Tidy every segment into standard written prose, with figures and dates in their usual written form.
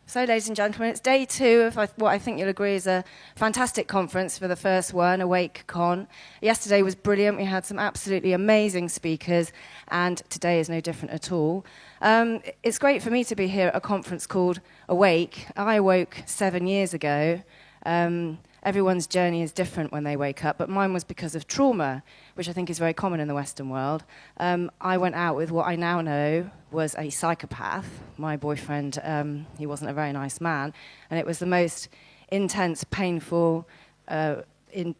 So, ladies and gentlemen, it's day 2 of what I think you'll agree is a fantastic conference for the first one, AwakeCon. Yesterday was brilliant. We had some absolutely amazing speakers, and today is no different at all. It's great for me to be here at a conference called Awake. I awoke 7 years ago. Everyone's journey is different when they wake up, but mine was because of trauma, which I think is very common in the Western world. I went out with what I now know was a psychopath. My boyfriend, he wasn't a very nice man, and it was the most intense, painful,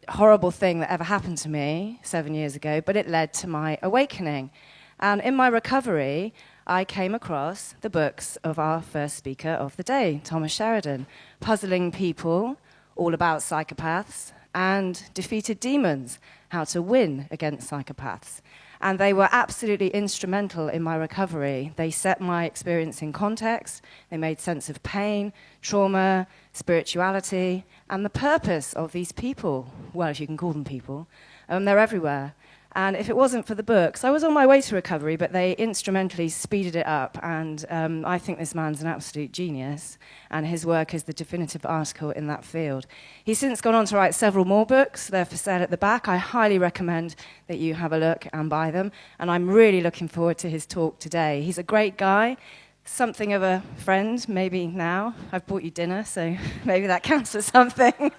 horrible thing that ever happened to me 7 years ago, but it led to my awakening. And in my recovery, I came across the books of our first speaker of the day, Thomas Sheridan, Puzzling People, all about psychopaths, and Defeated Demons, how to win against psychopaths. And they were absolutely instrumental in my recovery. They set my experience in context, they made sense of pain, trauma, spirituality, and the purpose of these people. Well, if you can call them people. They're everywhere. And if it wasn't for the books, I was on my way to recovery, but they instrumentally speeded it up. And I think this man's an absolute genius, and his work is the definitive article in that field. He's since gone on to write several more books. They're for sale at the back. I highly recommend that you have a look and buy them. And I'm really looking forward to his talk today. He's a great guy, something of a friend, maybe now. I've bought you dinner, so maybe that counts for something.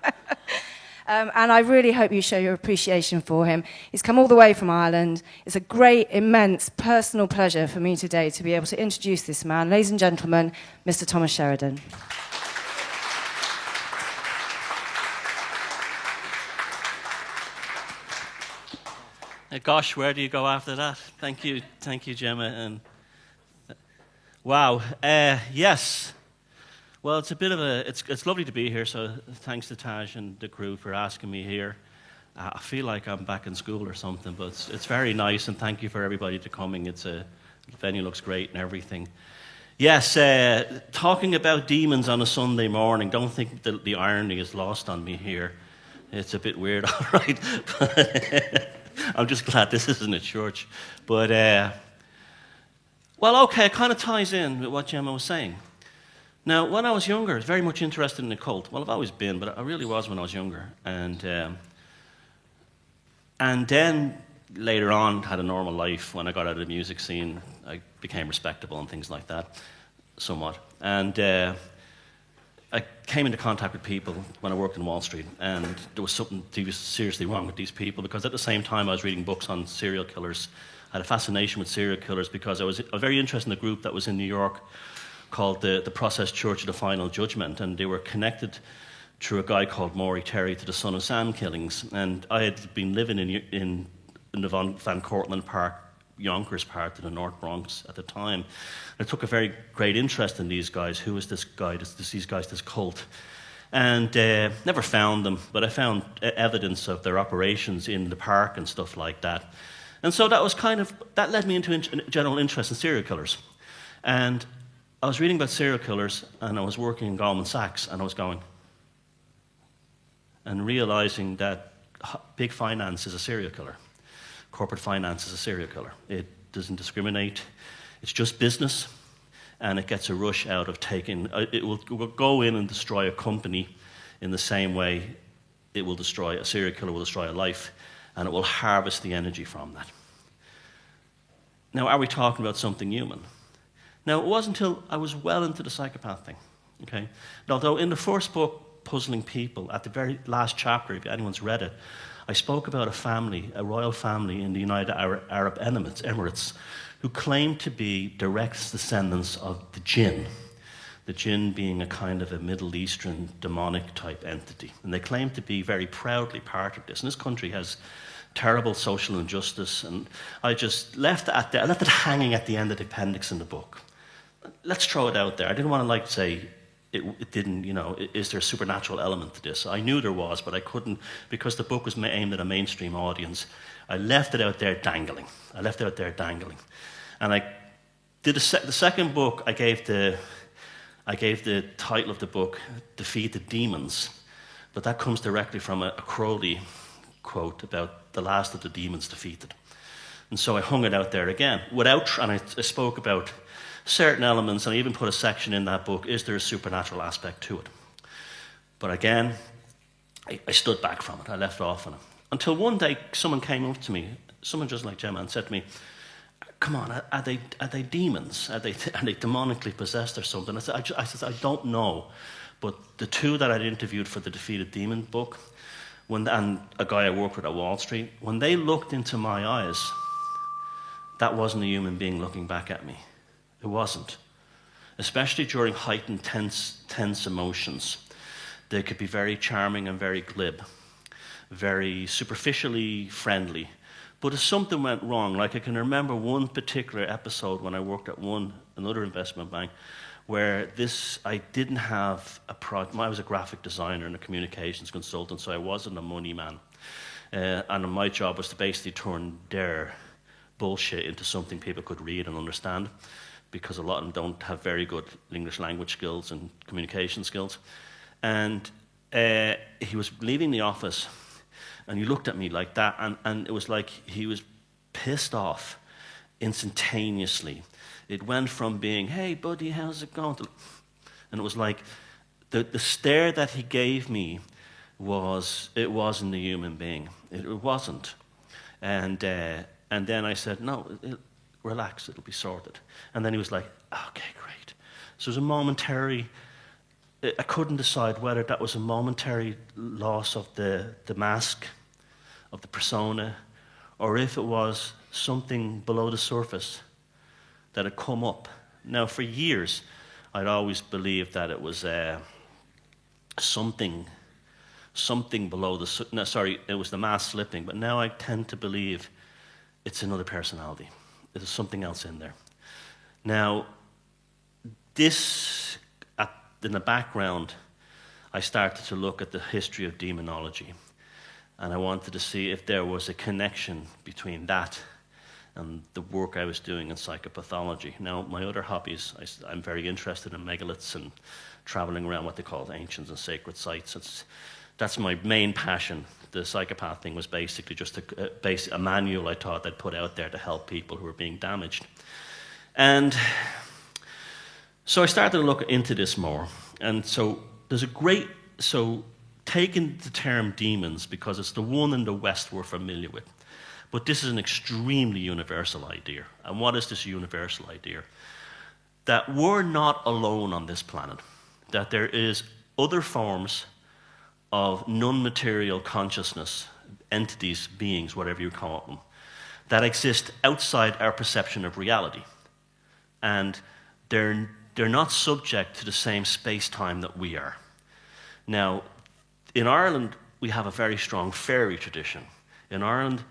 And I really hope you show your appreciation for him. He's come all the way from Ireland. It's a great, immense personal pleasure for me today to be able to introduce this man. Ladies and gentlemen, Mr. Thomas Sheridan. Gosh, where do you go after that? Thank you, Gemma. And wow, yes. Well, it's a bit of it's lovely to be here, so thanks to Taj and the crew for asking me here. I feel like I'm back in school or something, but it's very nice, and thank you for everybody to coming. The venue looks great and everything. Yes, talking about demons on a Sunday morning, don't think that the irony is lost on me here. It's a bit weird, all right, but I'm just glad this isn't a church. But, well, okay, it kind of ties in with what Gemma was saying. Now, when I was younger, I was very much interested in occult. Well, I've always been, but I really was when I was younger. And then later on, had a normal life. When I got out of the music scene, I became respectable and things like that, somewhat. And I came into contact with people when I worked in Wall Street, and there was something seriously wrong with these people, because at the same time I was reading books on serial killers. I had a fascination with serial killers because I was very interested in a group that was in New York called the Process Church of the Final Judgment, and they were connected through a guy called Maury Terry to the Son of Sam killings. And I had been living in the Van Cortlandt Park, Yonkers part of the North Bronx at the time. I took a very great interest in these guys. Who was this guy, this cult? And never found them, but I found evidence of their operations in the park and stuff like that. And so that led me into a general interest in serial killers. And I was reading about serial killers, and I was working in Goldman Sachs, and I was going and realizing that big finance is a serial killer. Corporate finance is a serial killer. It doesn't discriminate. It's just business, and it gets a rush out of taking. It will go in and destroy a company in the same way a serial killer will destroy a life, and it will harvest the energy from that. Now, are we talking about something human? Now, it wasn't until I was well into the psychopath thing, okay? And although in the first book, Puzzling People, at the very last chapter, if anyone's read it, I spoke about a royal family in the United Arab Emirates, who claimed to be direct descendants of the jinn being a kind of a Middle Eastern demonic type entity. And they claimed to be very proudly part of this. And this country has terrible social injustice, and I just left it there. I left it hanging at the end of the appendix in the book. Let's throw it out there. I didn't want to say it didn't, is there a supernatural element to this? I knew there was, but I couldn't, because the book was aimed at a mainstream audience. I left it out there dangling. And I did the second book. I gave the title of the book Defeated Demons, but that comes directly from a Crowley quote about the last of the demons defeated. And so I hung it out there again, and I spoke about certain elements, and I even put a section in that book, is there a supernatural aspect to it? But again, I stood back from it. I left off on it. Until one day, someone came up to me, someone just like Gemma, and said to me, come on, are they demons? Are they demonically possessed or something? I said, I don't know. But the two that I'd interviewed for the Defeated Demon book, and a guy I worked with at Wall Street, when they looked into my eyes, that wasn't a human being looking back at me. It wasn't. Especially during heightened, tense emotions. They could be very charming and very glib, very superficially friendly. But if something went wrong, like I can remember one particular episode when I worked at another investment bank, where I didn't have a project. I was a graphic designer and a communications consultant, so I wasn't a money man. And my job was to basically turn their bullshit into something people could read and understand, because a lot of them don't have very good English language skills and communication skills. And he was leaving the office, and he looked at me like that, and it was like he was pissed off instantaneously. It went from being, hey, buddy, how's it going? And it was like the stare that he gave me wasn't a human being. It wasn't. And then I said, no, relax, it'll be sorted. And then he was like, okay, great. So it was a momentary, I couldn't decide whether that was a momentary loss of the mask, of the persona, or if it was something below the surface that had come up. Now, for years, I'd always believed that it was something below the... No, sorry, it was the mask slipping, but now I tend to believe it's another personality. There's something else in there. Now, this, in the background, I started to look at the history of demonology, and I wanted to see if there was a connection between that and the work I was doing in psychopathology. Now, my other hobbies, I'm very interested in megaliths and traveling around what they call ancient and sacred sites. That's my main passion. The psychopath thing was basically just a manual I thought I'd put out there to help people who were being damaged. And so I started to look into this more. And so taking the term demons, because it's the one in the West we're familiar with, but this is an extremely universal idea. And what is this universal idea? That we're not alone on this planet. That there is other forms of non-material consciousness, entities, beings, whatever you call them, that exist outside our perception of reality. And they're not subject to the same space-time that we are. Now, in Ireland, we have a very strong fairy tradition. In Ireland,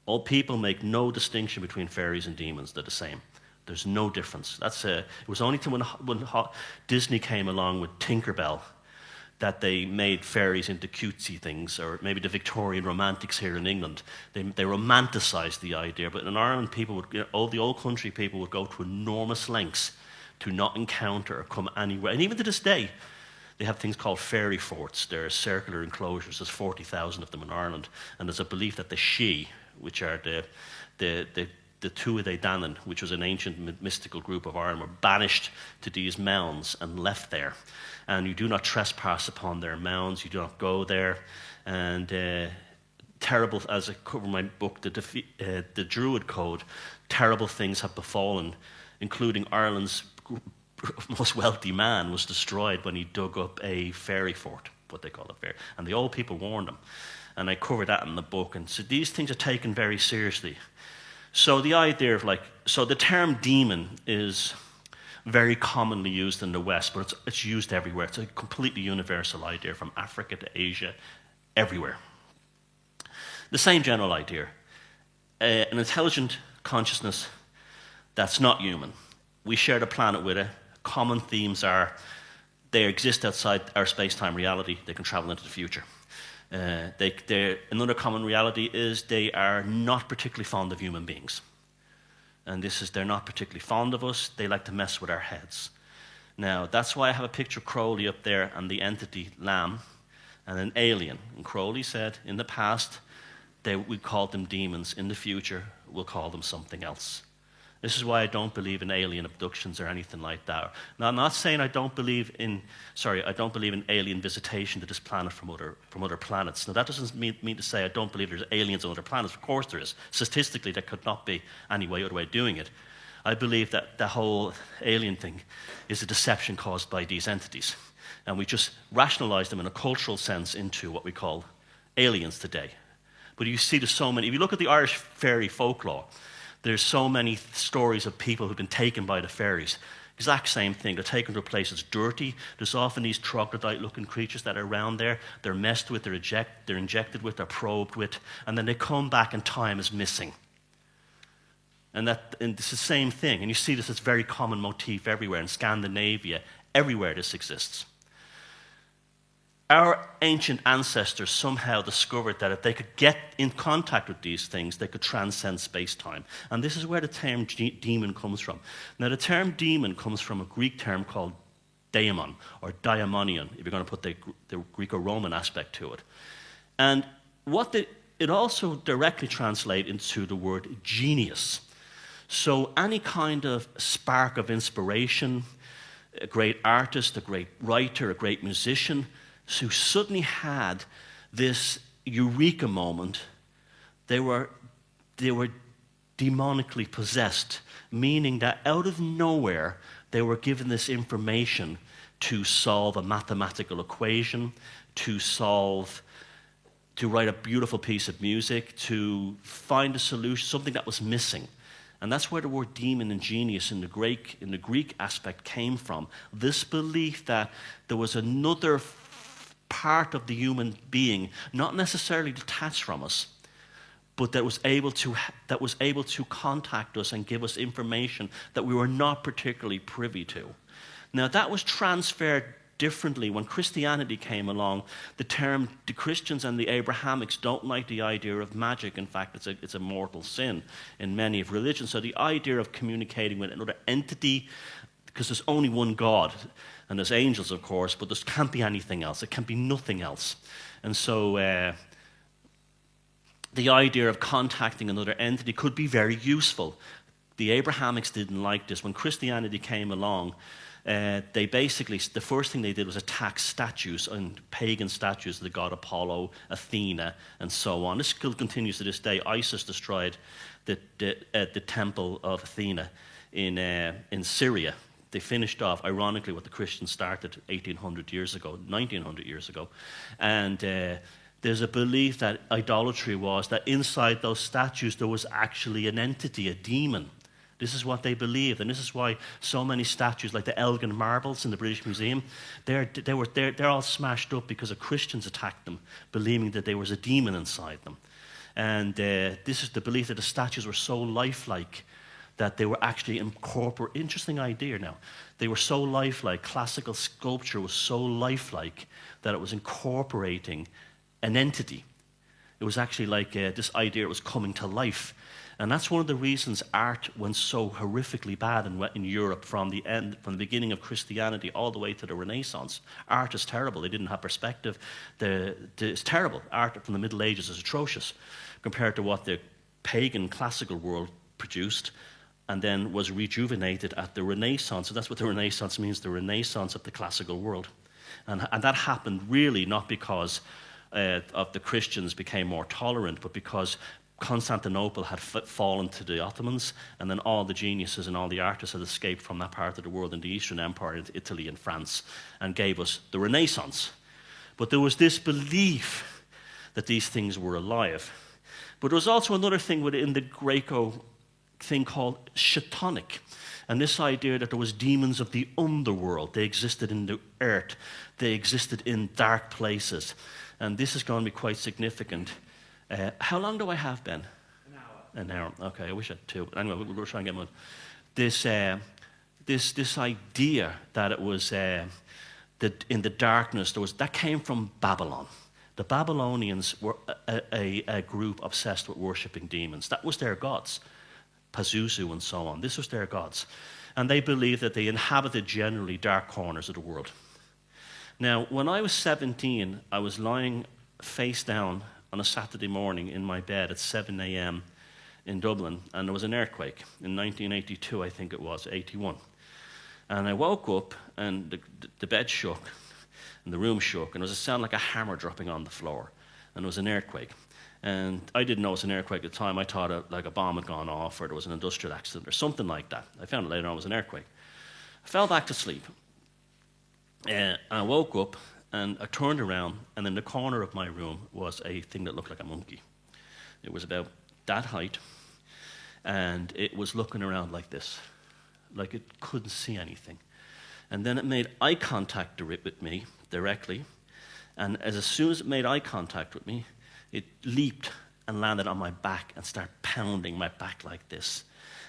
all people make no distinction between fairies and demons. They're the same. There's no difference. It was only when Disney came along with Tinkerbell that they made fairies into cutesy things, or maybe the Victorian romantics here in England. They romanticized the idea, but in Ireland, all the old country people would go to enormous lengths to not encounter or come anywhere. And even to this day, they have things called fairy forts. They're circular enclosures. There's 40,000 of them in Ireland, and there's a belief that the Sidhe, which are the Tuatha Danann, which was an ancient mystical group of Ireland, were banished to these mounds and left there. And you do not trespass upon their mounds, you do not go there. And terrible, as I cover in my book, the Druid Code, terrible things have befallen, including Ireland's most wealthy man was destroyed when he dug up a fairy fort, what they call a fairy. And the old people warned him. And I cover that in the book. And so these things are taken very seriously. So the idea of the term demon is very commonly used in the West, but it's used everywhere. It's a completely universal idea from Africa to Asia, everywhere. The same general idea. An intelligent consciousness that's not human. We share the planet with it. Common themes are they exist outside our space-time reality. They can travel into the future. Another common reality is they are not particularly fond of human beings. And they're not particularly fond of us. They like to mess with our heads. Now, that's why I have a picture of Crowley up there and the entity Lamb and an alien. And Crowley said, in the past, we called them demons. In the future, we'll call them something else. This is why I don't believe in alien abductions or anything like that. Now, I'm not saying I don't believe in alien visitation to this planet from other planets. Now, that doesn't mean to say I don't believe there's aliens on other planets. Of course there is. Statistically, there could not be any other way of doing it. I believe that the whole alien thing is a deception caused by these entities. And we just rationalize them in a cultural sense into what we call aliens today. But you see there's so many. If you look at the Irish fairy folklore, there's so many stories of people who've been taken by the fairies. Exact same thing. They're taken to a place that's dirty. There's often these troglodyte-looking creatures that are around there. They're messed with, they're injected with, they're probed with, and then they come back and time is missing. And it's the same thing. And you see this as a very common motif everywhere. In Scandinavia, everywhere this exists. Our ancient ancestors somehow discovered that if they could get in contact with these things, they could transcend space-time. And this is where the term demon comes from. Now, the term demon comes from a Greek term called daemon, or daimonion, if you're going to put the Greco-Roman aspect to it. And it also directly translates into the word genius. So any kind of spark of inspiration, a great artist, a great writer, a great musician, who suddenly had this eureka moment, they were demonically possessed, meaning that out of nowhere they were given this information to solve a mathematical equation, to write a beautiful piece of music, to find a solution, something that was missing. And that's where the word demon and genius in the Greek aspect came from. This belief that there was another part of the human being, not necessarily detached from us, but that was able to contact us and give us information that we were not particularly privy to. Now, that was transferred differently when Christianity came along. The Christians and the Abrahamics don't like the idea of magic. In fact, it's a mortal sin in many of religions. So the idea of communicating with another entity, because there's only one God, and there's angels, of course, but there can't be anything else. It can be nothing else. And so the idea of contacting another entity could be very useful. The Abrahamics didn't like this. When Christianity came along, the first thing they did was attack statues, and pagan statues of the god Apollo, Athena, and so on. This still continues to this day. ISIS destroyed the temple of Athena in Syria. They finished off, ironically, what the Christians started 1900 years ago. And there's a belief that idolatry was that inside those statues there was actually an entity, a demon. This is what they believed, and this is why so many statues, like the Elgin marbles in the British Museum, they're all smashed up because of Christians attacked them, believing that there was a demon inside them. And this is the belief that the statues were so lifelike that they were actually interesting idea now. They were so lifelike, classical sculpture was so lifelike that it was incorporating an entity. It was actually like this idea it was coming to life. And that's one of the reasons art went so horrifically bad in Europe from the beginning of Christianity all the way to the Renaissance. Art is terrible. They didn't have perspective. It's terrible. Art from the Middle Ages is atrocious compared to what the pagan classical world produced and then was rejuvenated at the Renaissance. So that's what the Renaissance means, the Renaissance of the classical world. And that happened really not because of the Christians became more tolerant, but because Constantinople had fallen to the Ottomans, and then all the geniuses and all the artists had escaped from that part of the world in the Eastern Empire into Italy and France and gave us the Renaissance. But there was this belief that these things were alive. But there was also another thing within the Greco thing called shatanic. And this idea that there was demons of the underworld. They existed in the earth. They existed in dark places. And this is going to be quite significant. How long do I have, Ben? An hour. Okay, I wish I had two. But anyway, we'll try and get one. This idea that it was that in the darkness that came from Babylon. The Babylonians were a group obsessed with worshipping demons. That was their gods, Pazuzu and so on. This was their gods, and they believed that they inhabited generally dark corners of the world. Now, when I was 17, I was lying face down on a Saturday morning in my bed at 7 a.m. in Dublin, and there was an earthquake in 1982, I think it was, 81. And I woke up, and the bed shook, and the room shook, and there was a sound like a hammer dropping on the floor, and there was an earthquake. And I didn't know it was an earthquake at the time. I thought like a bomb had gone off, or there was an industrial accident, or something like that. I found it later on it was an earthquake. I fell back to sleep, and I woke up, and I turned around, and in the corner of my room was a thing that looked like a monkey. It was about that height, and it was looking around like this, like it couldn't see anything. And then it made eye contact with me directly, and as soon as it made eye contact with me, it leaped and landed on my back and started pounding my back like this.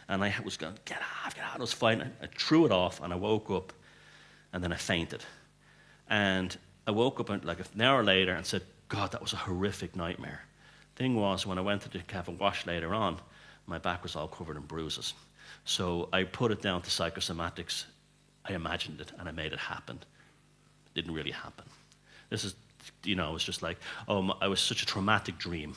And I was going, get off, get off. I was fighting. I threw it off, and I woke up, and then I fainted. And I woke up like an hour later and said, God, that was a horrific nightmare. Thing was, when I went to have a wash later on, my back was all covered in bruises. So I put it down to psychosomatics. I imagined it, and I made it happen. It didn't really happen. This is, it was just like, I was such a traumatic dream.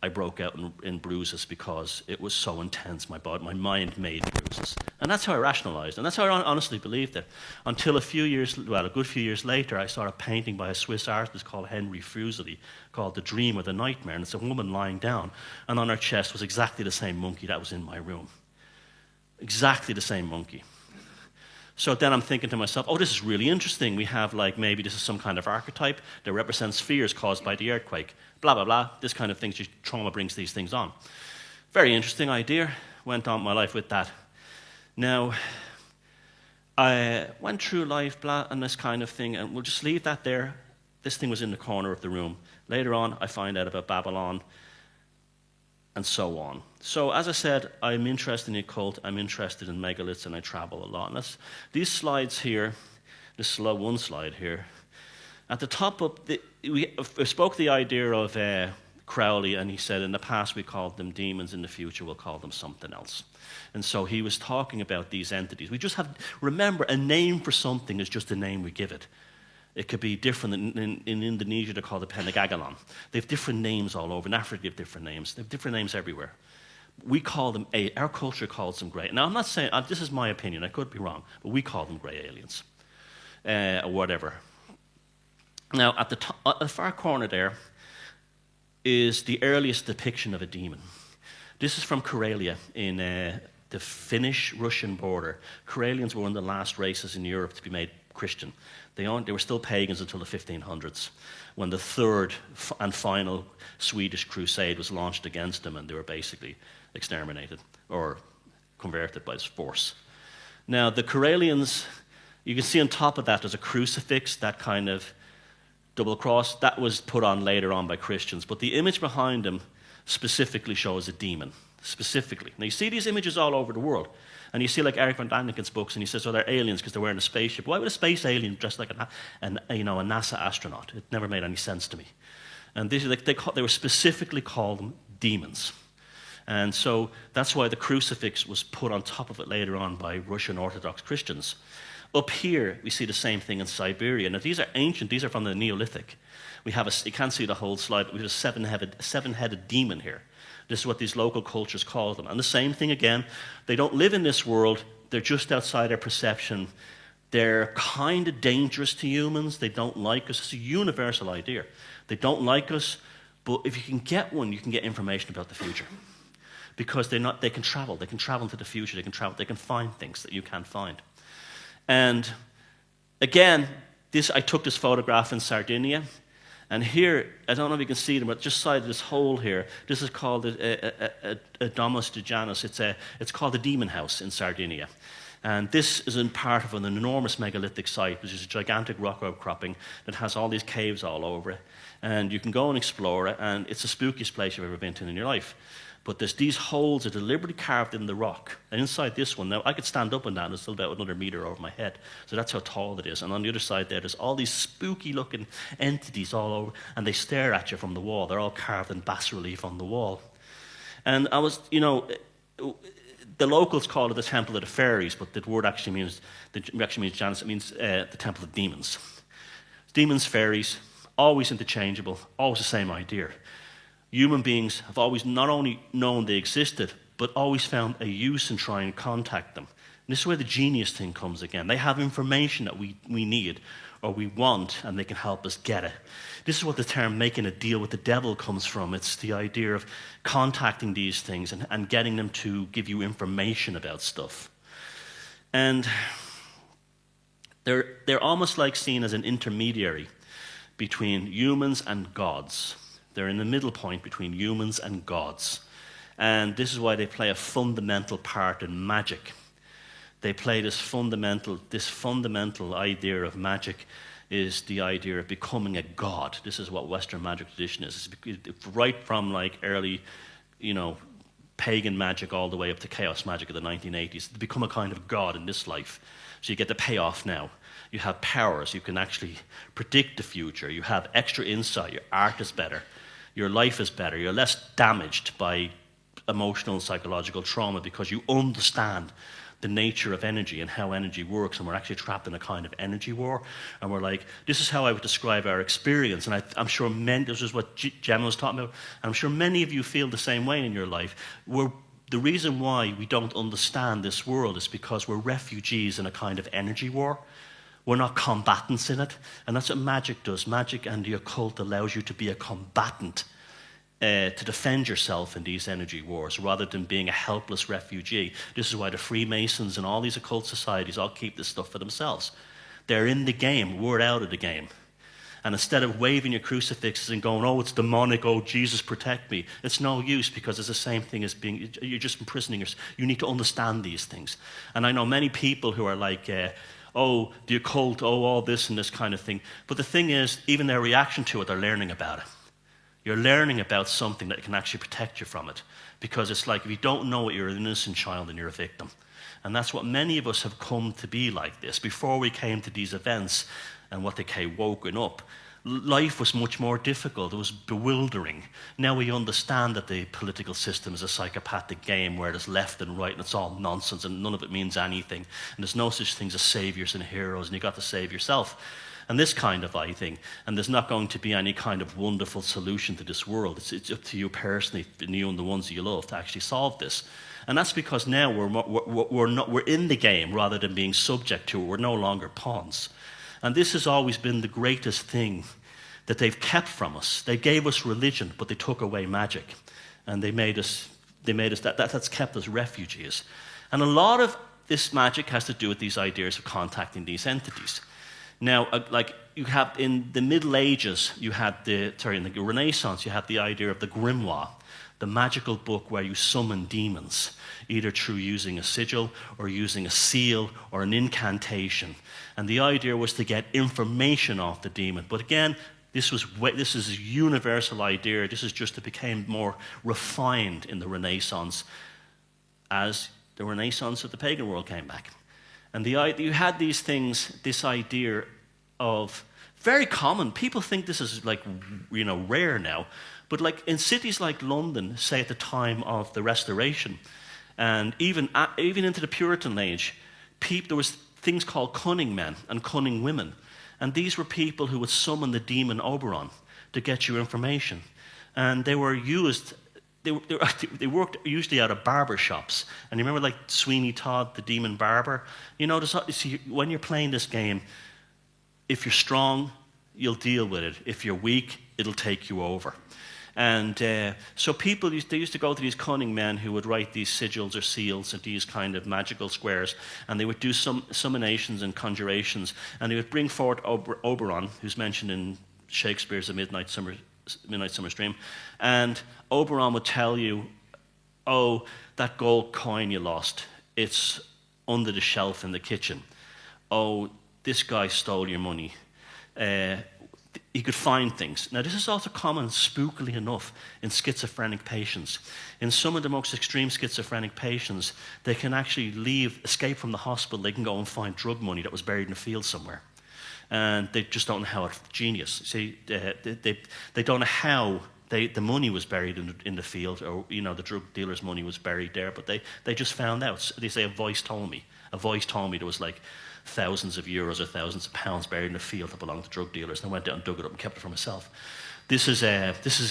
I broke out in bruises because it was so intense. My mind made bruises. And that's how I rationalized, and that's how I honestly believed it. Until a good few years later, I saw a painting by a Swiss artist called Henry Fuseli called The Dream or the Nightmare, and it's a woman lying down, and on her chest was exactly the same monkey that was in my room. Exactly the same monkey. So then I'm thinking to myself, this is really interesting. We have maybe this is some kind of archetype that represents fears caused by the earthquake. Blah, blah, blah. This kind of things, trauma brings these things on. Very interesting idea. Went on my life with that. Now, I went through life, blah, and this kind of thing, and we'll just leave that there. This thing was in the corner of the room. Later on, I find out about Babylon, and so on. So, as I said, I'm interested in the occult, I'm interested in megaliths, and I travel a lot. And these slides here, this one slide here, at the top of we spoke the idea of Crowley, and he said in the past we called them demons, in the future we'll call them something else. And so he was talking about these entities. We just remember, a name for something is just a name we give it. It could be different. In Indonesia, they're called the Penagagalon. They have different names all over. In Africa, they have different names. They have different names everywhere. We call them, our culture calls them grey. Now, I'm not saying, this is my opinion, I could be wrong, but we call them grey aliens, or whatever. Now, at the far corner there is the earliest depiction of a demon. This is from Karelia in the Finnish-Russian border. Karelians were one of the last races in Europe to be made Christian. They were still pagans until the 1500s, when the third and final Swedish crusade was launched against them, and they were basically exterminated or converted by force. Now, the Karelians, you can see on top of that there's a crucifix, that kind of double cross. That was put on later on by Christians, but the image behind them specifically shows a demon, specifically. Now, you see these images all over the world. And you see Eric von Daniken's books, and he says, they're aliens because they're wearing a spaceship. Why would a space alien dress like a NASA astronaut? It never made any sense to me. And they were specifically called demons. And so that's why the crucifix was put on top of it later on by Russian Orthodox Christians. Up here, we see the same thing in Siberia. Now, these are ancient. These are from the Neolithic. You can't see the whole slide, but we have a seven-headed demon here. This is what these local cultures call them. And the same thing again, they don't live in this world, they're just outside our perception. They're kind of dangerous to humans, they don't like us. It's a universal idea. They don't like us, but if you can get one, you can get information about the future. Because they can travel into the future, they can find things that you can't find. And again, I took this photograph in Sardinia. And here, I don't know if you can see them, but just side of this hole here, this is called a Domus de Janus. It's called the Demon House in Sardinia. And this is in part of an enormous megalithic site, which is a gigantic rock outcropping that has all these caves all over it. And you can go and explore it, and it's the spookiest place you've ever been to in your life. But there's these holes that are deliberately carved in the rock. And inside this one, now I could stand up on that, and it's still about another meter over my head. So that's how tall it is. And on the other side there's all these spooky-looking entities all over, and they stare at you from the wall. They're all carved in bas-relief on the wall. And I was, the locals call it the Temple of the Fairies, but the word actually means Janus. It means the Temple of Demons. Demons, fairies, always interchangeable, always the same idea. human beings have always not only known they existed, but always found a use in trying to contact them. And this is where the genius thing comes again. They have information that we need or we want, and they can help us get it. This is what the term making a deal with the devil comes from. It's the idea of contacting these things and getting them to give you information about stuff. And they're almost like seen as an intermediary between humans and gods. They're in the middle point between humans and gods. And this is why they play a fundamental part in magic. They play this fundamental idea of magic is the idea of becoming a god. This is what Western magic tradition is. It's right from like early, pagan magic all the way up to chaos magic of the 1980s. To become a kind of god in this life. So you get the payoff now. You have powers. You can actually predict the future. You have extra insight. Your art is better. Your life is better. You're less damaged by emotional and psychological trauma because you understand the nature of energy and how energy works, and we're actually trapped in a kind of energy war, and we're like, this is how I would describe our experience, and I'm sure this is what Gemma was talking about, and I'm sure many of you feel the same way in your life. The reason why we don't understand this world is because we're refugees in a kind of energy war. We're not combatants in it, and that's what magic does. Magic and the occult allows you to be a combatant, to defend yourself in these energy wars rather than being a helpless refugee. This is why the Freemasons and all these occult societies all keep this stuff for themselves. They're in the game, we're out of the game. And instead of waving your crucifixes and going, oh, it's demonic, oh, Jesus, protect me, it's no use because it's the same thing as you're just imprisoning yourself. You need to understand these things. And I know many people who are like, oh, the occult, oh, all this and this kind of thing. But the thing is, even their reaction to it, they're learning about it. You're learning about something that can actually protect you from it. Because it's like, if you don't know it, you're an innocent child and you're a victim. And that's what many of us have come to be like this. Before we came to these events and what they call woken up, life was much more difficult. It was bewildering. Now we understand that the political system is a psychopathic game where there's left and right and it's all nonsense and none of it means anything. And there's no such things as saviors and heroes and you've got to save yourself. And this kind of thing. And there's not going to be any kind of wonderful solution to this world. It's up to you personally, and you and the ones that you love, to actually solve this. And that's because now we're in the game rather than being subject to it. We're no longer pawns. And this has always been the greatest thing that they've kept from us. They gave us religion, but they took away magic. And they made us that's kept us refugees. And a lot of this magic has to do with these ideas of contacting these entities. Now, like you have in the Middle Ages, in the Renaissance, you had the idea of the grimoire, the magical book where you summon demons, either through using a sigil or using a seal or an incantation. And the idea was to get information off the demon. But again, this is a universal idea. This is just it became more refined in the Renaissance as the Renaissance of the pagan world came back. And you had these things, this idea of very common. People think this is like, rare now. But like in cities like London, say at the time of the Restoration, and even into the Puritan age, there was things called cunning men and cunning women. And these were people who would summon the demon Oberon to get you information. And they were used... They worked usually out of barber shops. And you remember like Sweeney Todd, the demon barber? When you're playing this game, if you're strong, you'll deal with it. If you're weak, it'll take you over. And so people used to go to these cunning men who would write these sigils or seals or these kind of magical squares, and they would do some summonations and conjurations, and they would bring forward Oberon, who's mentioned in Shakespeare's A Midnight Summer's Dream, and Oberon would tell you, oh, that gold coin you lost, it's under the shelf in the kitchen. Oh, this guy stole your money. He could find things. Now, this is also common, spookily enough, in schizophrenic patients. In some of the most extreme schizophrenic patients, they can actually escape from the hospital, they can go and find drug money that was buried in a field somewhere. And they just don't know how it's genius. See, they don't know how the money was buried in the field, or the drug dealer's money was buried there. But they just found out. They say a voice told me there was like thousands of euros or thousands of pounds buried in a field that belonged to drug dealers. And I went down and dug it up and kept it for myself. This is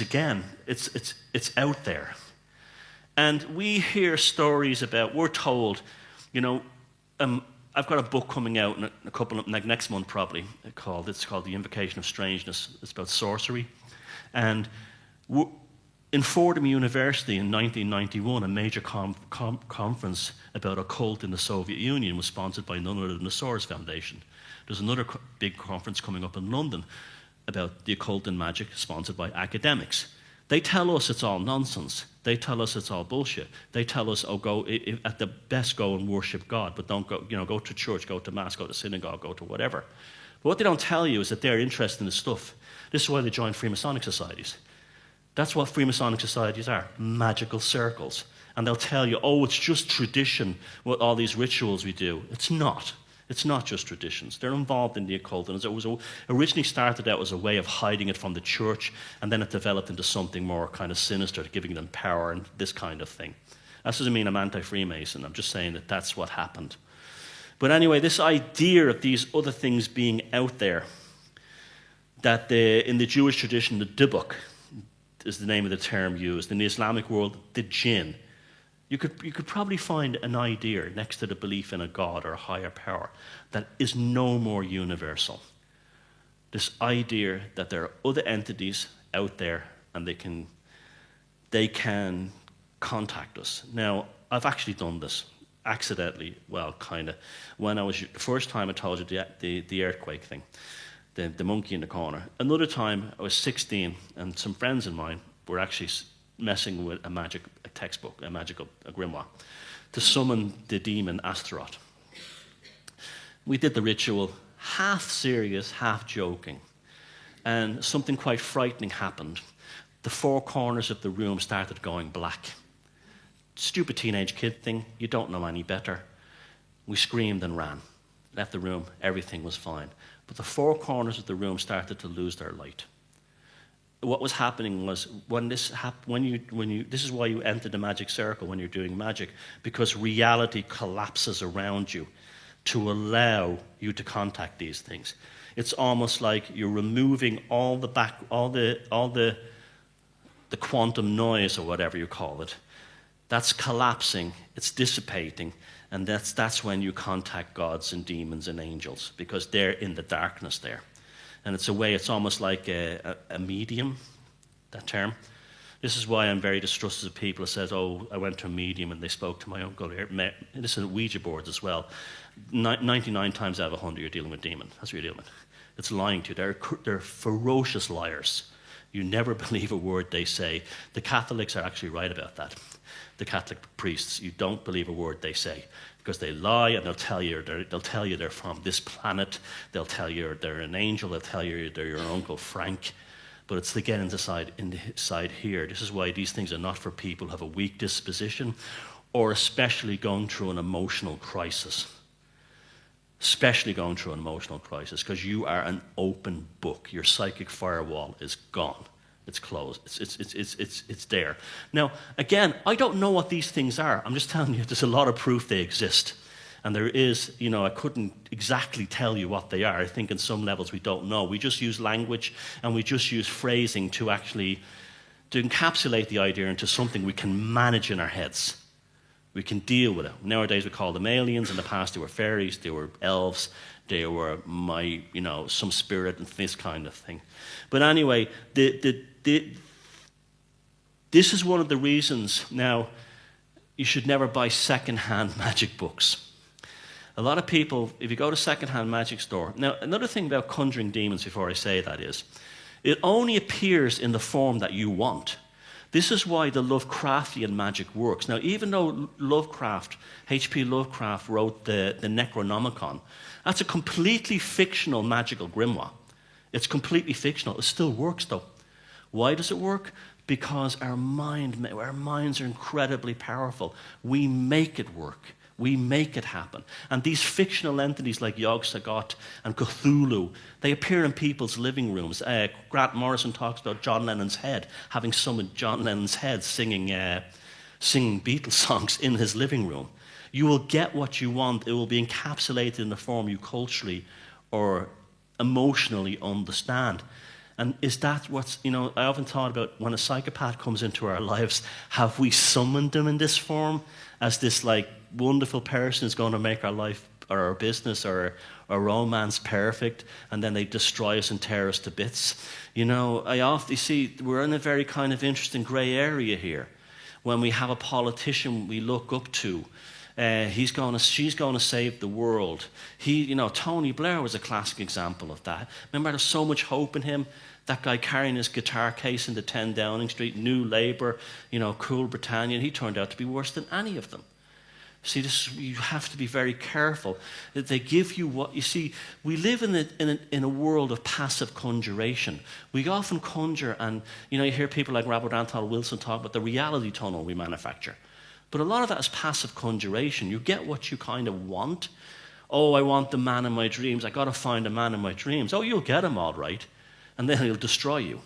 again, it's out there. And we hear stories about, we're told, I've got a book coming out in a couple of, like next month probably, it's called The Invocation of Strangeness. It's about sorcery. And in Fordham University in 1991, a major conference about occult in the Soviet Union was sponsored by none other than the Soros Foundation. There's another big conference coming up in London about the occult and magic, sponsored by academics. They tell us it's all nonsense. They tell us it's all bullshit. They tell us, at the best go and worship God, but don't go to church, go to mass, go to synagogue, go to whatever. But what they don't tell you is that they're interested in this stuff. This is why they join Freemasonic societies. That's what Freemasonic societies are, magical circles. And they'll tell you, it's just tradition, what all these rituals we do. It's not. It's not just traditions. They're involved in the occult. And it was originally started out as a way of hiding it from the church, and then it developed into something more kind of sinister, giving them power and this kind of thing. That doesn't mean I'm anti-Freemason. I'm just saying that that's what happened. But anyway, this idea of these other things being out there, that in the Jewish tradition, the dibuk is the name of the term used. In the Islamic world, the jinn. You could probably find an idea next to the belief in a God or a higher power that is no more universal. This idea that there are other entities out there and they can contact us. Now, I've actually done this accidentally, well, kind of. When I was, the first time I told you the earthquake thing, the monkey in the corner. Another time, I was 16 and some friends of mine were actually messing with a textbook, a grimoire, to summon the demon Astaroth. We did the ritual, half serious, half joking, and something quite frightening happened. The four corners of the room started going black. Stupid teenage kid thing, you don't know any better. We screamed and ran, left the room, everything was fine. But the four corners of the room started to lose their light. What was happening was this is why you enter the magic circle when you're doing magic, because reality collapses around you to allow you to contact these things. It's almost like you're removing all the quantum noise or whatever you call it. That's collapsing, it's dissipating, and that's when you contact gods and demons and angels, because they're in the darkness there. And it's almost like a medium, that term. This is why I'm very distrustful of people who says, I went to a medium and they spoke to my uncle. This is Ouija boards as well. 99 times out of 100 you're dealing with a demon. That's what you're dealing with. It's lying to you. They're ferocious liars. You never believe a word they say. The Catholics are actually right about that. The Catholic priests, you don't believe a word they say, because they lie and they'll tell you they're from this planet. They'll tell you they're an angel. They'll tell you they're your Uncle Frank. But it's again inside here. This is why these things are not for people who have a weak disposition, or especially going through an emotional crisis. Especially going through an emotional crisis, because you are an open book. Your psychic firewall is gone. It's closed. It's there. Now, again, I don't know what these things are. I'm just telling you, there's a lot of proof they exist. And there is, I couldn't exactly tell you what they are. I think in some levels we don't know. We just use language and we just use phrasing to encapsulate the idea into something we can manage in our heads. We can deal with it. Nowadays we call them aliens. In the past they were fairies, they were elves, they were some spirit and this kind of thing. But anyway, this is one of the reasons now you should never buy second-hand magic books. A lot of people, if you go to a second-hand magic store... Now, another thing about conjuring demons before I say that is, it only appears in the form that you want. This is why the Lovecraftian magic works. Now, even though H.P. Lovecraft wrote the Necronomicon, that's a completely fictional magical grimoire. It's completely fictional. It still works, though. Why does it work? Because our minds are incredibly powerful. We make it work. We make it happen. And these fictional entities like Yog-Sothoth and Cthulhu, they appear in people's living rooms. Grant Morrison talks about John Lennon's head, having summoned John Lennon's head singing Beatles songs in his living room. You will get what you want. It will be encapsulated in the form you culturally or emotionally understand. And is that what's, I often thought about when a psychopath comes into our lives, have we summoned them in this form as this like wonderful person who's going to make our life or our business or our romance perfect, and then they destroy us and tear us to bits? I often see we're in a very kind of interesting grey area here. When we have a politician we look up to, she's going to save the world. Tony Blair was a classic example of that. Remember, there's so much hope in him. That guy carrying his guitar case into 10 Downing Street, New Labour, Cool Britannia, and he turned out to be worse than any of them. See, you have to be very careful that they give you what you see. We live in a world of passive conjuration. We often conjure, and you hear people like Robert Anton Wilson talk about the reality tunnel we manufacture. But a lot of that is passive conjuration. You get what you kind of want. Oh, I want the man in my dreams. I got to find a man in my dreams. Oh, you'll get him all right, and then he'll destroy you.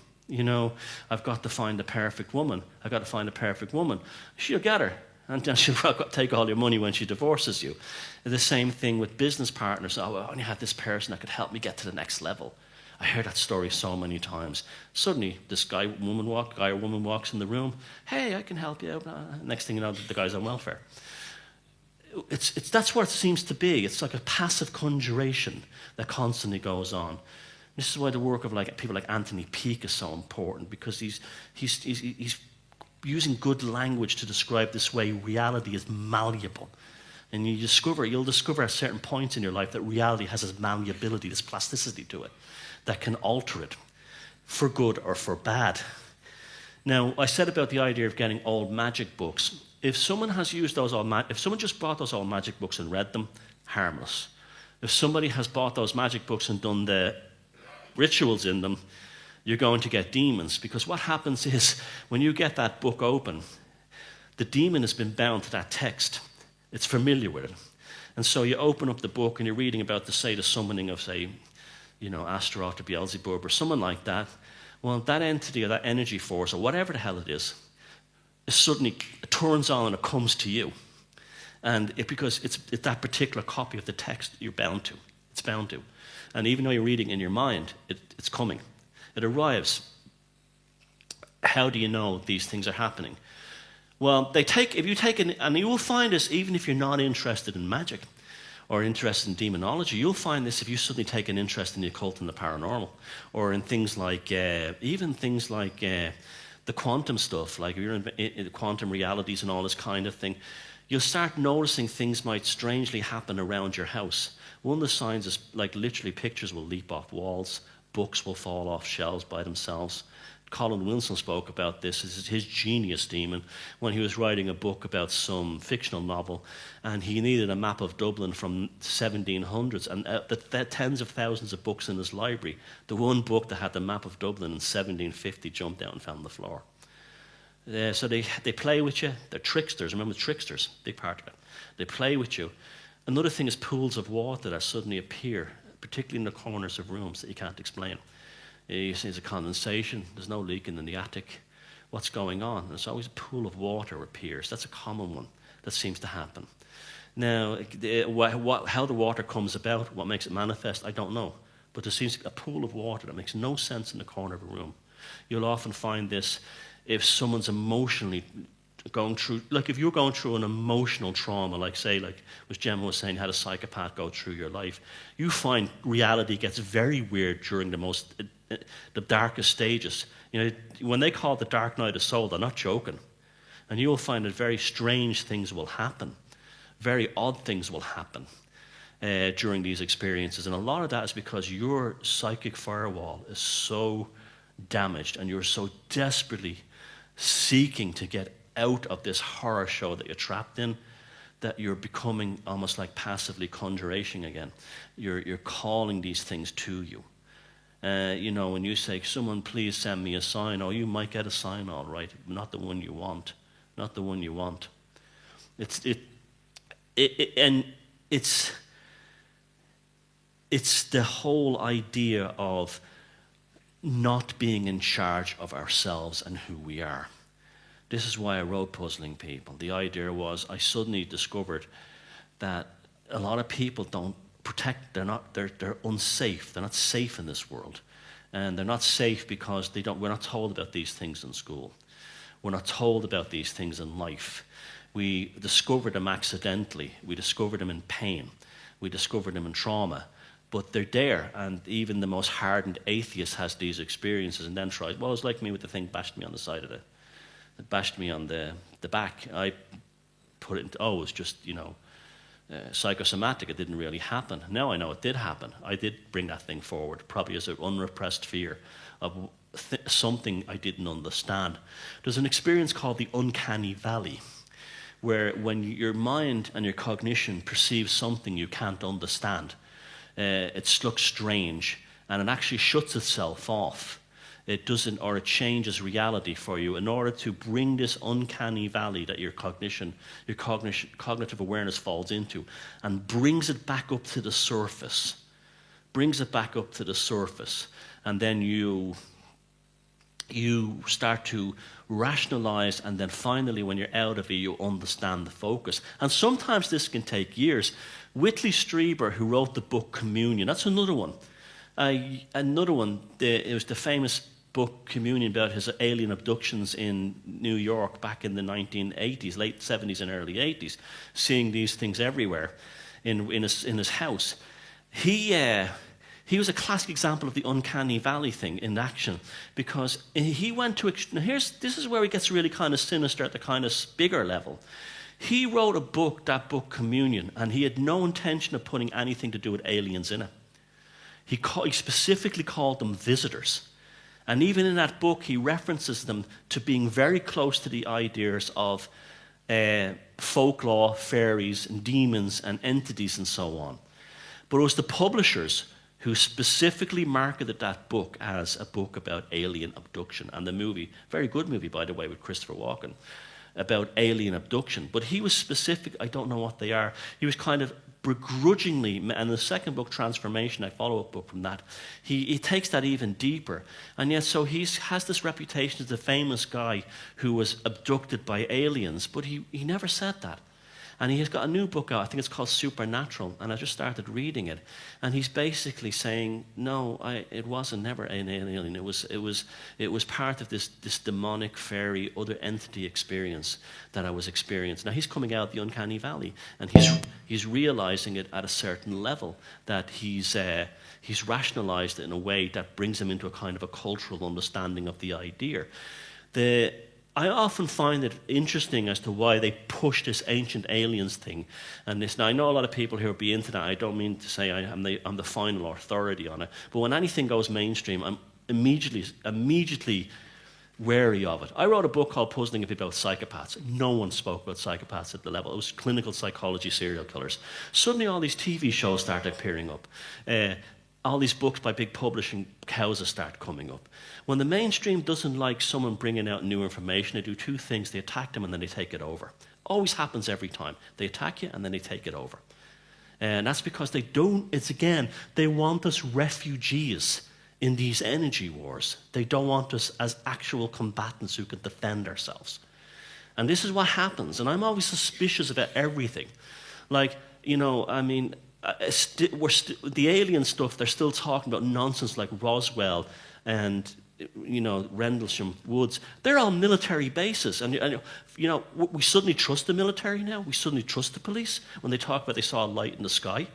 I've got to find the perfect woman. I've got to find a perfect woman. She'll get her. And then she'll take all your money when she divorces you. The same thing with business partners. Oh, I only had this person that could help me get to the next level. I heard that story so many times. Suddenly, this guy or woman walks in the room. Hey, I can help you out. Next thing you know, the guy's on welfare. That's what it seems to be. It's like a passive conjuration that constantly goes on. This is why the work of people like Anthony Peake is so important, because he's using good language to describe this way reality is malleable. And you'll discover at certain points in your life that reality has this malleability, this plasticity to it, that can alter it for good or for bad. Now, I said about the idea of getting old magic books. If someone has used if someone just bought those old magic books and read them, harmless. If somebody has bought those magic books and done the rituals in them, you're going to get demons, because what happens is when you get that book open, the demon has been bound to that text. It's familiar with it. And so you open up the book and you're reading about the summoning of, Astaroth or Beelzebub or someone like that. Well, that entity or that energy force or whatever the hell it is suddenly turns on and it comes to you. And because it's that particular copy of the text you're bound to. It's bound to. And even though you're reading in your mind, it's coming. It arrives. How do you know these things are happening? Well, and you will find this even if you're not interested in magic or interested in demonology. You'll find this if you suddenly take an interest in the occult and the paranormal, or in things like the quantum stuff, like if you're in quantum realities and all this kind of thing. You'll start noticing things might strangely happen around your house. One of the signs is literally pictures will leap off walls. Books will fall off shelves by themselves. Colin Wilson spoke about this as his genius demon when he was writing a book about some fictional novel, and he needed a map of Dublin from 1700s, and the tens of thousands of books in his library, the one book that had the map of Dublin in 1750 jumped out and fell on the floor. So they play with you. They're tricksters. Remember, tricksters, big part of it. They play with you. Another thing is pools of water that suddenly appear, particularly in the corners of rooms that you can't explain. You see there's a condensation, there's no leaking in the attic. What's going on? There's always a pool of water appears. That's a common one that seems to happen. Now, how the water comes about, what makes it manifest, I don't know. But there seems a pool of water that makes no sense in the corner of a room. You'll often find this if someone's emotionally going through, if you're going through an emotional trauma, like what Gemma was saying, had a psychopath go through your life, you find reality gets very weird during the darkest stages. When they call it the dark night of soul, they're not joking. And you'll find that very strange things will happen. Very odd things will happen during these experiences. And a lot of that is because your psychic firewall is so damaged and you're so desperately seeking to get out of this horror show that you're trapped in, that you're becoming almost like passively conjuration again. You're calling these things to you. When you say, someone please send me a sign, you might get a sign all right, not the one you want. Not the one you want. It's the whole idea of not being in charge of ourselves and who we are. This is why I wrote Puzzling People. The idea was I suddenly discovered that a lot of people don't protect, they're unsafe, they're not safe in this world. And they're not safe because we're not told about these things in school. We're not told about these things in life. We discover them accidentally. We discover them in pain. We discover them in trauma. But they're there, and even the most hardened atheist has these experiences and then tries. Well, it was like me with the thing bashed me on the side of it bashed me on the back. I put it into, it was just, psychosomatic. It didn't really happen. Now I know it did happen. I did bring that thing forward, probably as an unrepressed fear of something I didn't understand. There's an experience called the uncanny valley, where when your mind and your cognition perceive something you can't understand, it looks strange, and it actually shuts itself off. It doesn't, or it changes reality for you in order to bring this uncanny valley that your cognitive awareness falls into, and brings it back up to the surface. And then you start to rationalize, and then finally, when you're out of it, you understand the focus. And sometimes this can take years. Whitley Strieber, who wrote the book Communion, that's another one. It was the famous book Communion about his alien abductions in New York back in the 1980s, late 70s and early 80s, seeing these things everywhere in his house. He was a classic example of the uncanny valley thing in action, because he went to... this is where it gets really kind of sinister at the kind of bigger level. He wrote that book Communion, and he had no intention of putting anything to do with aliens in it. He specifically called them visitors. And even in that book, he references them to being very close to the ideas of folklore, fairies, and demons, and entities, and so on. But it was the publishers who specifically marketed that book as a book about alien abduction. And the movie, very good movie, by the way, with Christopher Walken, about alien abduction. But he was specific, I don't know what they are. He was kind of begrudgingly, and the second book, Transformation, a follow-up book from that, he takes that even deeper. And yet, so he has this reputation as the famous guy who was abducted by aliens, but he never said that. And he has got a new book out, I think it's called Supernatural, and I just started reading it. And he's basically saying, no, it wasn't never an alien. It was part of this demonic, fairy, other entity experience that I was experiencing. Now he's coming out of the uncanny valley, and he's realizing it at a certain level, that he's rationalized it in a way that brings him into a kind of a cultural understanding of the idea. I often find it interesting as to why they push this ancient aliens thing. And this, now I know a lot of people who will be into that. I don't mean to say I'm the final authority on it. But when anything goes mainstream, I'm immediately wary of it. I wrote a book called Puzzling About Psychopaths. No one spoke about psychopaths at the level. It was clinical psychology serial killers. Suddenly all these TV shows started appearing up. All these books by big publishing houses start coming up. When the mainstream doesn't like someone bringing out new information, they do two things. They attack them and then they take it over. Always happens every time. They attack you and then they take it over. And that's because they want us refugees in these energy wars. They don't want us as actual combatants who can defend ourselves. And this is what happens. And I'm always suspicious about everything. The alien stuff, they're still talking about nonsense like Roswell and, Rendlesham Woods. They're all military bases. And we suddenly trust the military now. We suddenly trust the police when they talk about they saw a light in the sky.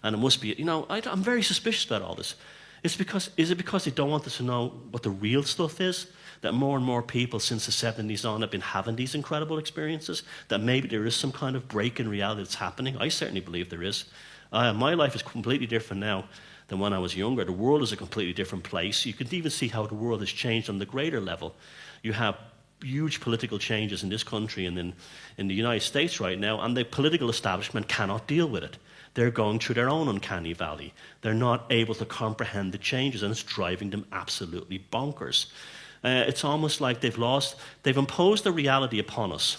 And it must be, I'm very suspicious about all this. Is it because they don't want us to know what the real stuff is? That more and more people since the 70s on have been having these incredible experiences? That maybe there is some kind of break in reality that's happening? I certainly believe there is. My life is completely different now than when I was younger. The world is a completely different place. You can even see how the world has changed on the greater level. You have huge political changes in this country and in the United States right now, and the political establishment cannot deal with it. They're going through their own uncanny valley. They're not able to comprehend the changes, and it's driving them absolutely bonkers. It's almost like they've imposed a reality upon us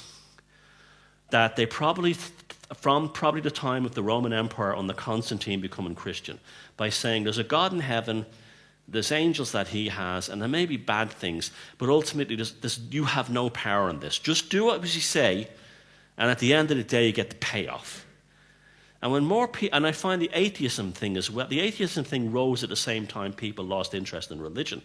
that they from the time of the Roman Empire under Constantine becoming Christian, by saying there's a God in heaven, there's angels that he has, and there may be bad things, but ultimately you have no power in this. Just do what you say, and at the end of the day you get the payoff. And when more and I find the atheism thing as well, the atheism thing rose at the same time people lost interest in religion.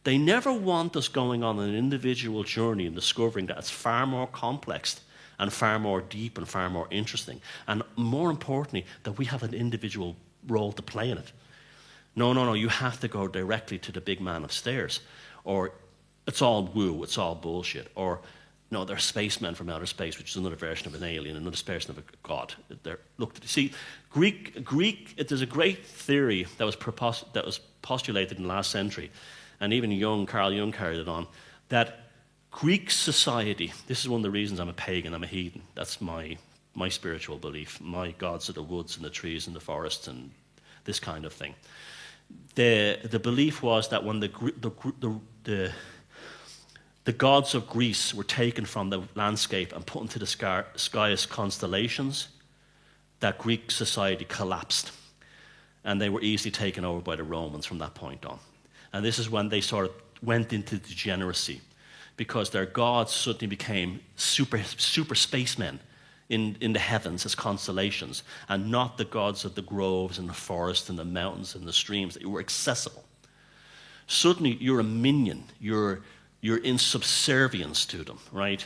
They never want us going on an individual journey and discovering that it's far more complex and far more deep and far more interesting. And more importantly, that we have an individual role to play in it. No, you have to go directly to the big man upstairs. Or it's all woo, it's all bullshit. Or no, they're spacemen from outer space, which is another version of an alien, another version of a god. Greek. There's a great theory that was postulated in the last century, and even Carl Jung carried it on, that Greek society, this is one of the reasons I'm a pagan, I'm a heathen. That's my spiritual belief. My gods are the woods and the trees and the forests and this kind of thing. The belief was that when the gods of Greece were taken from the landscape and put into the sky as constellations, that Greek society collapsed. And they were easily taken over by the Romans from that point on. And this is when they sort of went into degeneracy, because their gods suddenly became super spacemen in the heavens as constellations, and not the gods of the groves and the forests and the mountains and the streams that were accessible. Suddenly you're a minion. You're in subservience to them, right?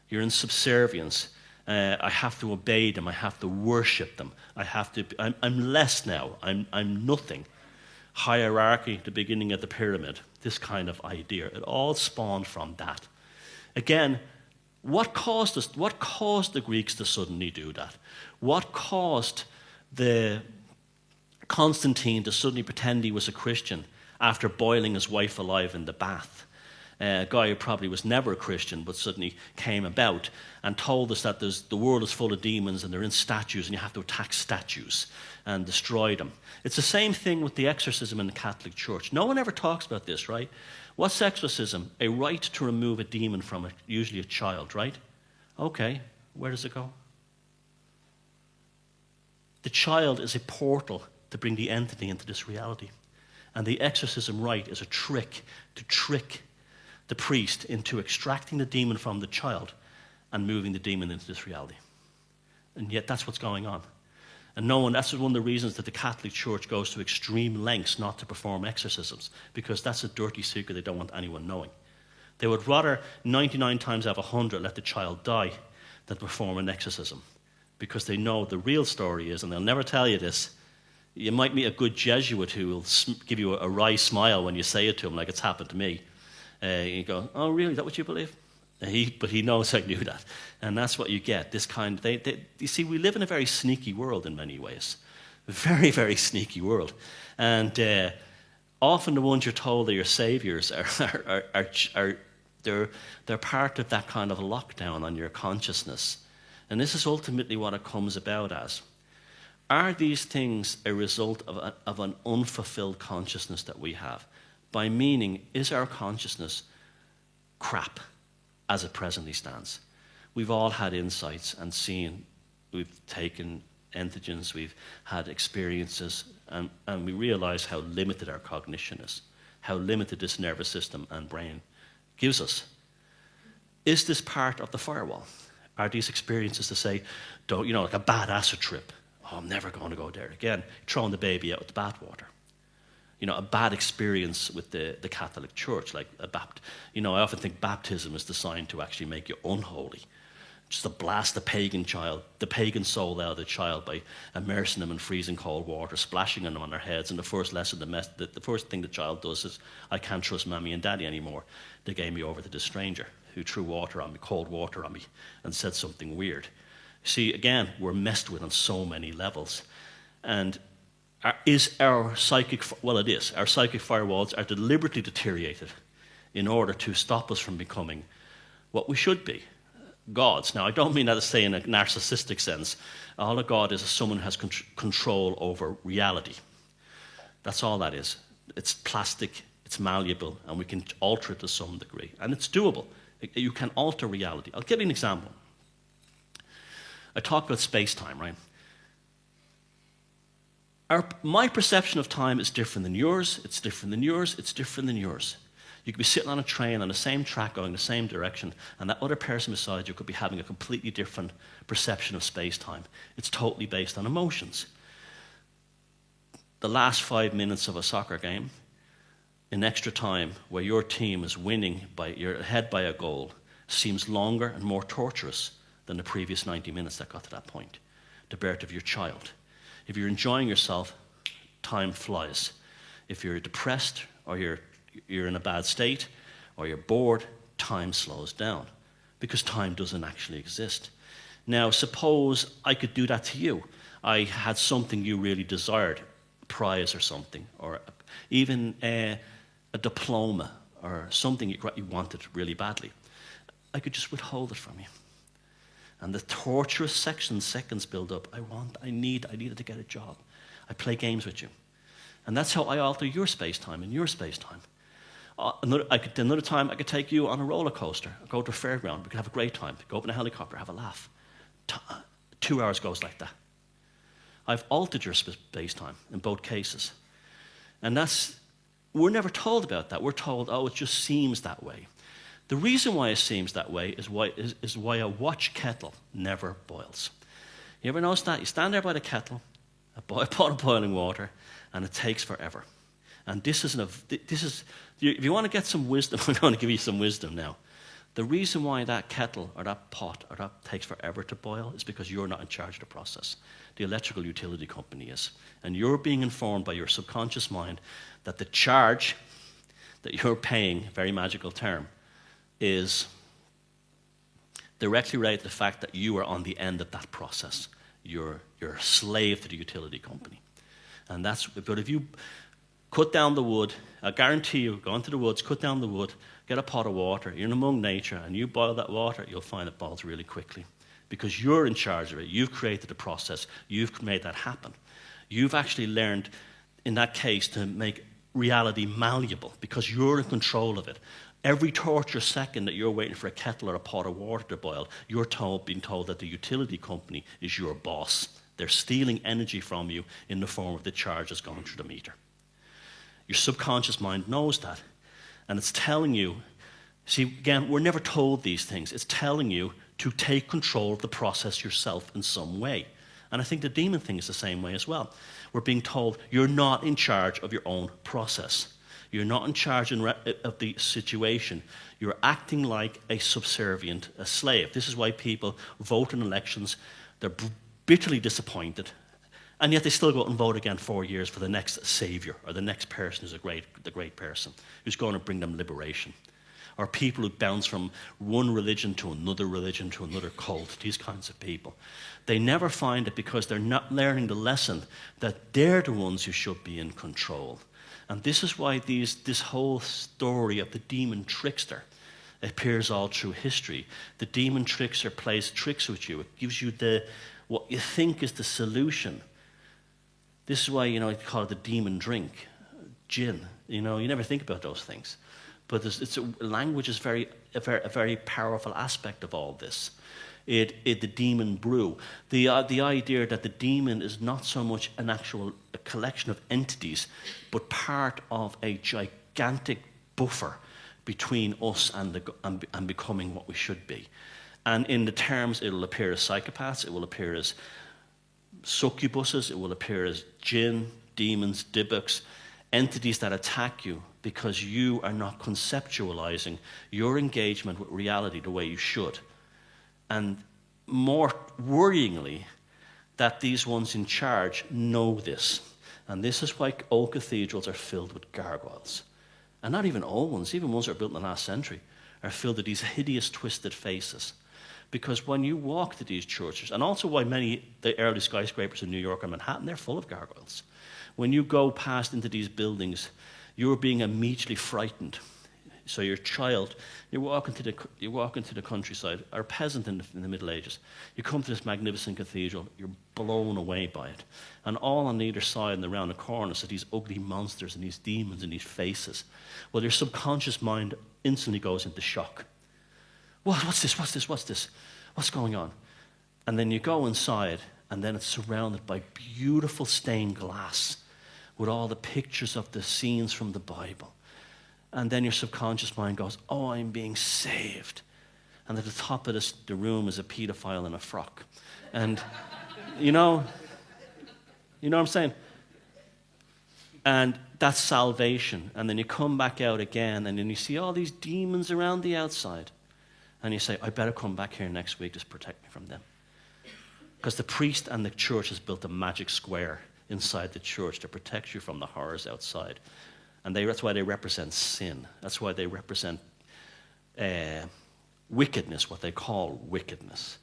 You're in subservience. I have to obey them. I have to worship them. I'm less now. I'm nothing. Hierarchy, the beginning of the pyramid, this kind of idea. It all spawned from that. Again, what caused the Greeks to suddenly do that? What caused the Constantine to suddenly pretend he was a Christian after boiling his wife alive in the bath? A guy who probably was never a Christian but suddenly came about and told us that the world is full of demons and they're in statues and you have to attack statues and destroy them. It's the same thing with the exorcism in the Catholic Church. No one ever talks about this, right? What's exorcism? A rite to remove a demon from usually a child, right? Okay, where does it go? The child is a portal to bring the entity into this reality. And the exorcism rite is a trick to trick the priest into extracting the demon from the child and moving the demon into this reality. And yet that's what's going on. And that's one of the reasons that the Catholic Church goes to extreme lengths not to perform exorcisms, because that's a dirty secret they don't want anyone knowing. They would rather 99 times out of 100 let the child die than perform an exorcism, because they know the real story is, and they'll never tell you this, you might meet a good Jesuit who will give you a wry smile when you say it to him, like it's happened to me. You go, oh, really? Is that what you believe? But he knows I knew that. And that's what you get, this kind of... you see, we live in a very sneaky world in many ways. A very, very sneaky world. And often the ones you're told are your saviors they're part of that kind of lockdown on your consciousness. And this is ultimately what it comes about as. Are these things a result of an unfulfilled consciousness that we have? By meaning, is our consciousness crap as it presently stands? We've all had insights and seen, we've taken antigens, we've had experiences, and we realize how limited our cognition is, how limited this nervous system and brain gives us. Is this part of the firewall? Are these experiences to say, like a bad acid trip? Oh, I'm never going to go there again. Throwing the baby out with the bathwater. A bad experience with the Catholic Church, like I often think baptism is designed to actually make you unholy, just to blast the pagan soul out of the child by immersing them in freezing cold water, splashing them on their heads. And the first lesson, the first thing the child does is, I can't trust mommy and daddy anymore. They gave me over to this stranger who threw cold water on me, and said something weird. See, again, we're messed with on so many levels, and our psychic firewalls are deliberately deteriorated in order to stop us from becoming what we should be, gods. Now, I don't mean that to say in a narcissistic sense. All a god is someone who has control over reality. That's all that is. It's plastic, it's malleable, and we can alter it to some degree. And it's doable. You can alter reality. I'll give you an example. I talk about space-time, right? My perception of time is different than yours, it's different than yours, it's different than yours. You could be sitting on a train on the same track going the same direction, and that other person beside you could be having a completely different perception of space-time. It's totally based on emotions. The last 5 minutes of a soccer game, in extra time, where your team is winning, you're ahead by a goal, seems longer and more torturous than the previous 90 minutes that got to that point. The birth of your child. If you're enjoying yourself, time flies. If you're depressed or you're in a bad state or you're bored, time slows down because time doesn't actually exist. Now, suppose I could do that to you. I had something you really desired, a prize or something, or even a diploma or something you wanted really badly. I could just withhold it from you. And the torturous seconds build up. I needed to get a job. I play games with you. And that's how I alter your space-time and your space-time. Another time, I could take you on a roller coaster, go to a fairground, we could have a great time, go up in a helicopter, have a laugh. 2 hours goes like that. I've altered your space-time in both cases. And we're never told about that. We're told, oh, it just seems that way. The reason why it seems that way is why a watch kettle never boils. You ever notice that? You stand there by the kettle, a pot of boiling water, and it takes forever. And if you want to get some wisdom, I'm going to give you some wisdom now. The reason why that kettle or that pot or that takes forever to boil is because you're not in charge of the process. The electrical utility company is. And you're being informed by your subconscious mind that the charge that you're paying, very magical term, is directly related to the fact that you are on the end of that process. You're a slave to the utility company. But if you cut down the wood, I guarantee you, go into the woods, cut down the wood, get a pot of water, you're among nature, and you boil that water, you'll find it boils really quickly. Because you're in charge of it. You've created the process. You've made that happen. You've actually learned, in that case, to make reality malleable because you're in control of it. Every torturous second that you're waiting for a kettle or a pot of water to boil, you're being told that the utility company is your boss. They're stealing energy from you in the form of the charges going through the meter. Your subconscious mind knows that. And it's telling you, see, again, we're never told these things. It's telling you to take control of the process yourself in some way. And I think the demon thing is the same way as well. We're being told you're not in charge of your own process. You're not in charge of the situation. You're acting like a subservient, a slave. This is why people vote in elections. They're bitterly disappointed. And yet they still go out and vote again 4 years for the next savior or the next person who's the great person, who's going to bring them liberation. Or people who bounce from one religion to another cult, these kinds of people. They never find it because they're not learning the lesson that they're the ones who should be in control. And this is why this whole story of the demon trickster appears all through history. The demon trickster plays tricks with you. It gives you what you think is the solution. This is why, you call it the demon drink, gin. You never think about those things. But language is a very powerful aspect of all this. The demon brew. The idea that the demon is not so much a collection of entities, but part of a gigantic buffer between us and becoming what we should be. And in the terms, it'll appear as psychopaths, it will appear as succubuses, it will appear as jinn, demons, dibbuks, entities that attack you because you are not conceptualizing your engagement with reality the way you should. And more worryingly, that these ones in charge know this. And this is why old cathedrals are filled with gargoyles. And not even old ones, even ones that are built in the last century, are filled with these hideous, twisted faces. Because when you walk to these churches, and also why the early skyscrapers in New York and Manhattan, they're full of gargoyles. When you go past into these buildings, you're being immediately frightened. So your child, you walk into the countryside, or a peasant in the Middle Ages, you come to this magnificent cathedral, you're blown away by it. And all on either side and around the corners are these ugly monsters and these demons and these faces. Well, your subconscious mind instantly goes into shock. What's this? What's going on? And then you go inside, and then it's surrounded by beautiful stained glass with all the pictures of the scenes from the Bible. And then your subconscious mind goes, oh, I'm being saved. And at the top of the room is a paedophile in a frock. And, you know what I'm saying? And that's salvation. And then you come back out again, and then you see all these demons around the outside. And you say, I better come back here next week to protect me from them. Because the priest and the church has built a magic square inside the church to protect you from the horrors outside. And that's why they represent sin. That's why they represent wickedness, what they call wickedness,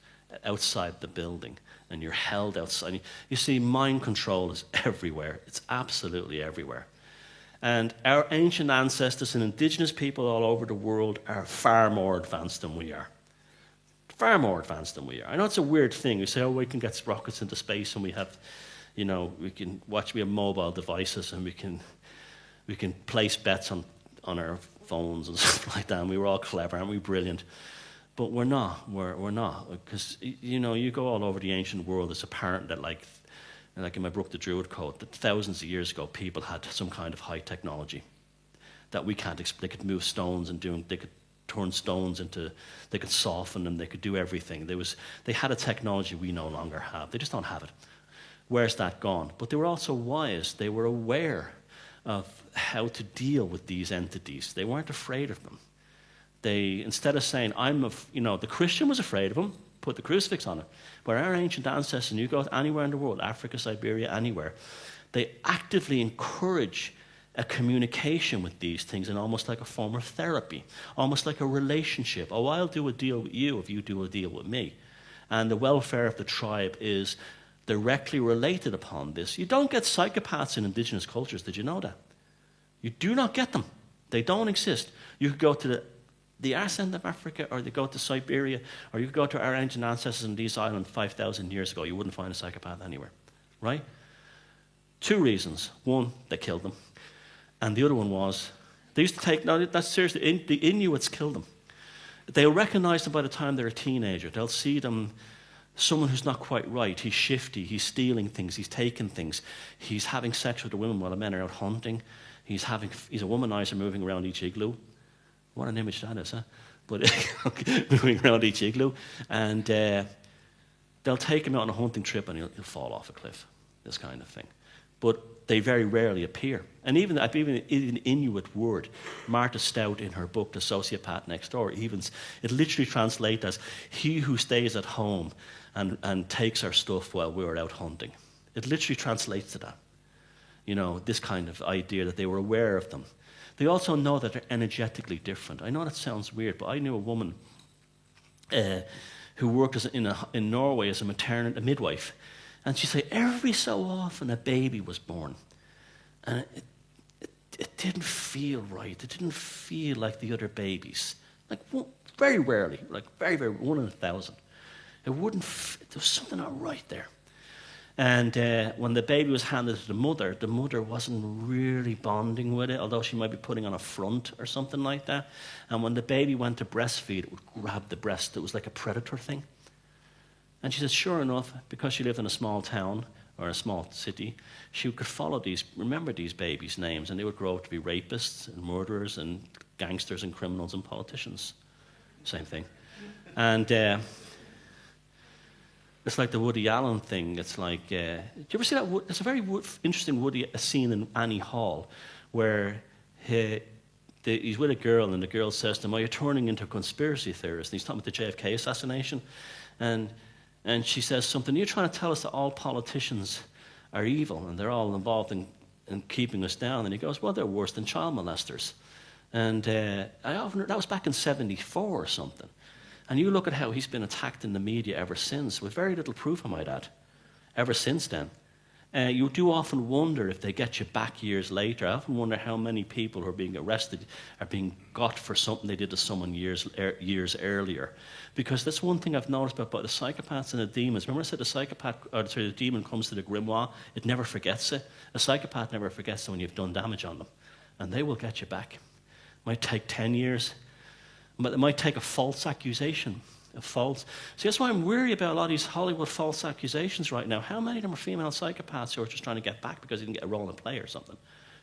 outside the building. And you're held outside. You see, mind control is everywhere. It's absolutely everywhere. And our ancient ancestors and indigenous people all over the world are far more advanced than we are. Far more advanced than we are. I know it's a weird thing. We say, oh, we can get rockets into space and we have, we have mobile devices and we can place bets on our phones and stuff like that. And we were all clever, aren't we? Brilliant. But we're not. We're not. Because, you go all over the ancient world, it's apparent that, like in my book, The Druid Code, that thousands of years ago, people had some kind of high technology that we can't explain. They could move stones and they could turn stones they could soften them, they could do everything. They had a technology we no longer have. They just don't have it. Where's that gone? But they were also wise. They were aware of how to deal with these entities. They weren't afraid of them. They, instead of saying, the Christian was afraid of him, put the crucifix on it. Where our ancient ancestors, and you go anywhere in the world, Africa, Siberia, anywhere, they actively encourage a communication with these things in almost like a form of therapy, almost like a relationship. Oh, I'll do a deal with you if you do a deal with me. And the welfare of the tribe is directly related upon this. You don't get psychopaths in indigenous cultures. Did you know that? You do not get them. They don't exist. You could go to the arse end of Africa, or you go to Siberia, or you could go to our ancient ancestors in these islands 5,000 years ago. You wouldn't find a psychopath anywhere, right? 2 reasons. One, they killed them. And the other one was, they used to take, no, that's seriously, the Inuits killed them. They'll recognize them by the time they're a teenager. They'll see them, someone who's not quite right. He's shifty, he's stealing things, he's taking things. He's having sex with the women while the men are out hunting. He's a womanizer moving around each igloo. What an image that is, huh? But moving around each igloo. And they'll take him out on a hunting trip and he'll fall off a cliff, this kind of thing. But they very rarely appear. And even an Inuit word, Martha Stout in her book, The Sociopath Next Door, it literally translates as, he who stays at home and takes our stuff while we're out hunting. It literally translates to that. This kind of idea that they were aware of them. They also know that they're energetically different. I know that sounds weird, but I knew a woman who worked in Norway as a midwife. And she'd say every so often a baby was born. And it didn't feel right. It didn't feel like the other babies. Very rarely, very, very, 1 in 1,000. There was something not right there. And when the baby was handed to the mother wasn't really bonding with it, although she might be putting on a front or something like that. And when the baby went to breastfeed, it would grab the breast. It was like a predator thing. And she said, sure enough, because she lived in a small town or a small city, she could remember these babies' names, and they would grow up to be rapists and murderers and gangsters and criminals and politicians. Same thing. And it's like the Woody Allen thing. It's like, do you ever see that? It's a very interesting scene in Annie Hall where he's with a girl, and the girl says to him, you're turning into a conspiracy theorist. And he's talking about the JFK assassination. And she says something, you're trying to tell us that all politicians are evil and they're all involved in keeping us down. And he goes, well, they're worse than child molesters. And that was back in 1974 or something. And you look at how he's been attacked in the media ever since, with very little proof, I might add, ever since then. You do often wonder if they get you back years later. I often wonder how many people who are being arrested are being got for something they did to someone years earlier. Because that's one thing I've noticed about the psychopaths and the demons. Remember I said the demon comes to the grimoire, it never forgets it. A psychopath never forgets it when you've done damage on them. And they will get you back. It might take 10 years. But it might take a false accusation. See, that's why I'm worried about a lot of these Hollywood false accusations right now. How many of them are female psychopaths who are just trying to get back because they didn't get a role in a play or something?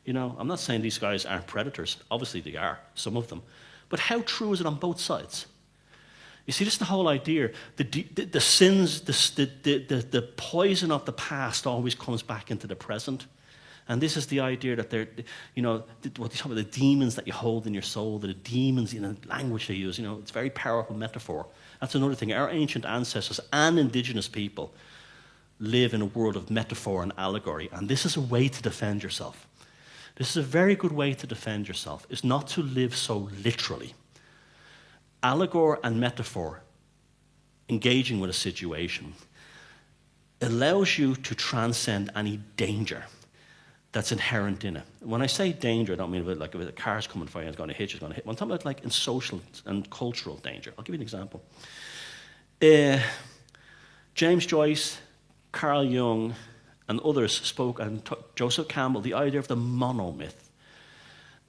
You know, I'm not saying these guys aren't predators. Obviously they are, some of them. But how true is it on both sides? You see, this is the whole idea. The sins, the poison of the past always comes back into the present. And this is the idea that they're, you know, what they talk about, the demons that you hold in your soul, the demons in the language they use, you know, it's a very powerful metaphor. That's another thing. Our ancient ancestors and indigenous people live in a world of metaphor and allegory. And this is a way to defend yourself. This is a very good way to defend yourself, is not to live so literally. Allegory and metaphor, engaging with a situation, allows you to transcend any danger that's inherent in it. When I say danger, I don't mean like if a car's coming for you and it's going to hit you, it's going to hit. I'm talking about like in social and cultural danger. I'll give you an example. James Joyce, Carl Jung, and others spoke, and Joseph Campbell, the idea of the monomyth.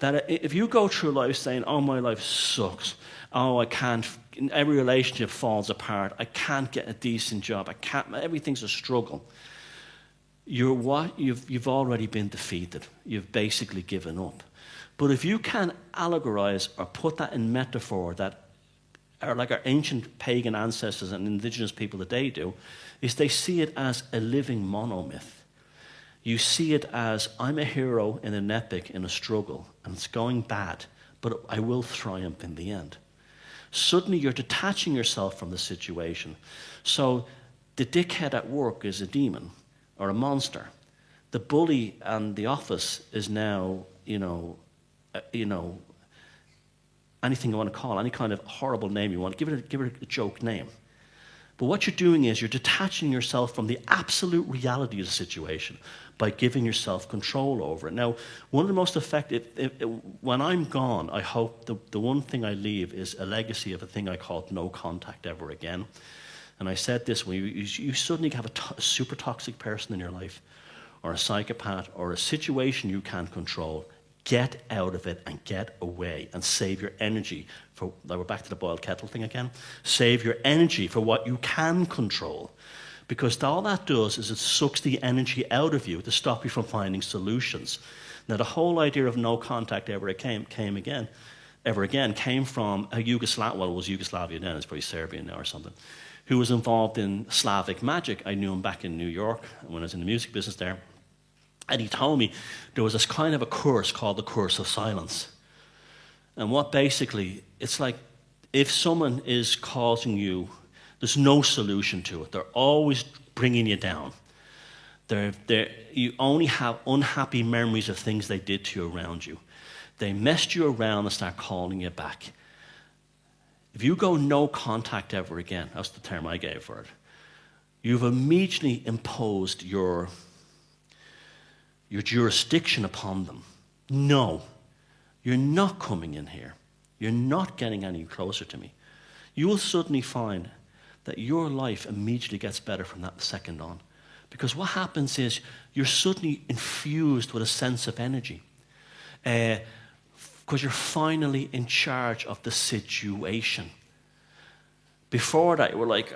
That if you go through life saying, oh, my life sucks, oh, I can't, every relationship falls apart, I can't get a decent job, everything's a struggle, you've already been defeated. You've basically given up. But if you can allegorize or put that in metaphor that are like our ancient pagan ancestors and indigenous people that they do, is they see it as a living monomyth. You see it as, I'm a hero in an epic, in a struggle, and it's going bad, but I will triumph in the end. Suddenly you're detaching yourself from the situation. So the dickhead at work is a demon or a monster. The bully and the office is now, anything you want to call, any kind of horrible name you want, give it a joke name. But what you're doing is you're detaching yourself from the absolute reality of the situation by giving yourself control over it. Now, one of the most effective, when I'm gone, I hope the one thing I leave is a legacy of a thing I called no contact ever again. And I said this, when you suddenly have a super toxic person in your life, or a psychopath, or a situation you can't control, get out of it and get away and save your energy for, we're back to the boiled kettle thing again, save your energy for what you can control. Because all that does is it sucks the energy out of you to stop you from finding solutions. Now the whole idea of no contact ever again came from a Yugoslav, well it was Yugoslavia then, it's probably Serbia now or something, who was involved in Slavic magic. I knew him back in New York when I was in the music business there. And he told me there was this kind of a curse called the curse of silence. And what basically, it's like if someone is causing you, there's no solution to it. They're always bringing you down. You only have unhappy memories of things they did to you around you. They messed you around and start calling you back. If you go no contact ever again, that's the term I gave for it, you've immediately imposed your jurisdiction upon them. No, you're not coming in here. You're not getting any closer to me. You will suddenly find that your life immediately gets better from that second on. Because what happens is you're suddenly infused with a sense of energy. Because you're finally in charge of the situation. Before that, you were like,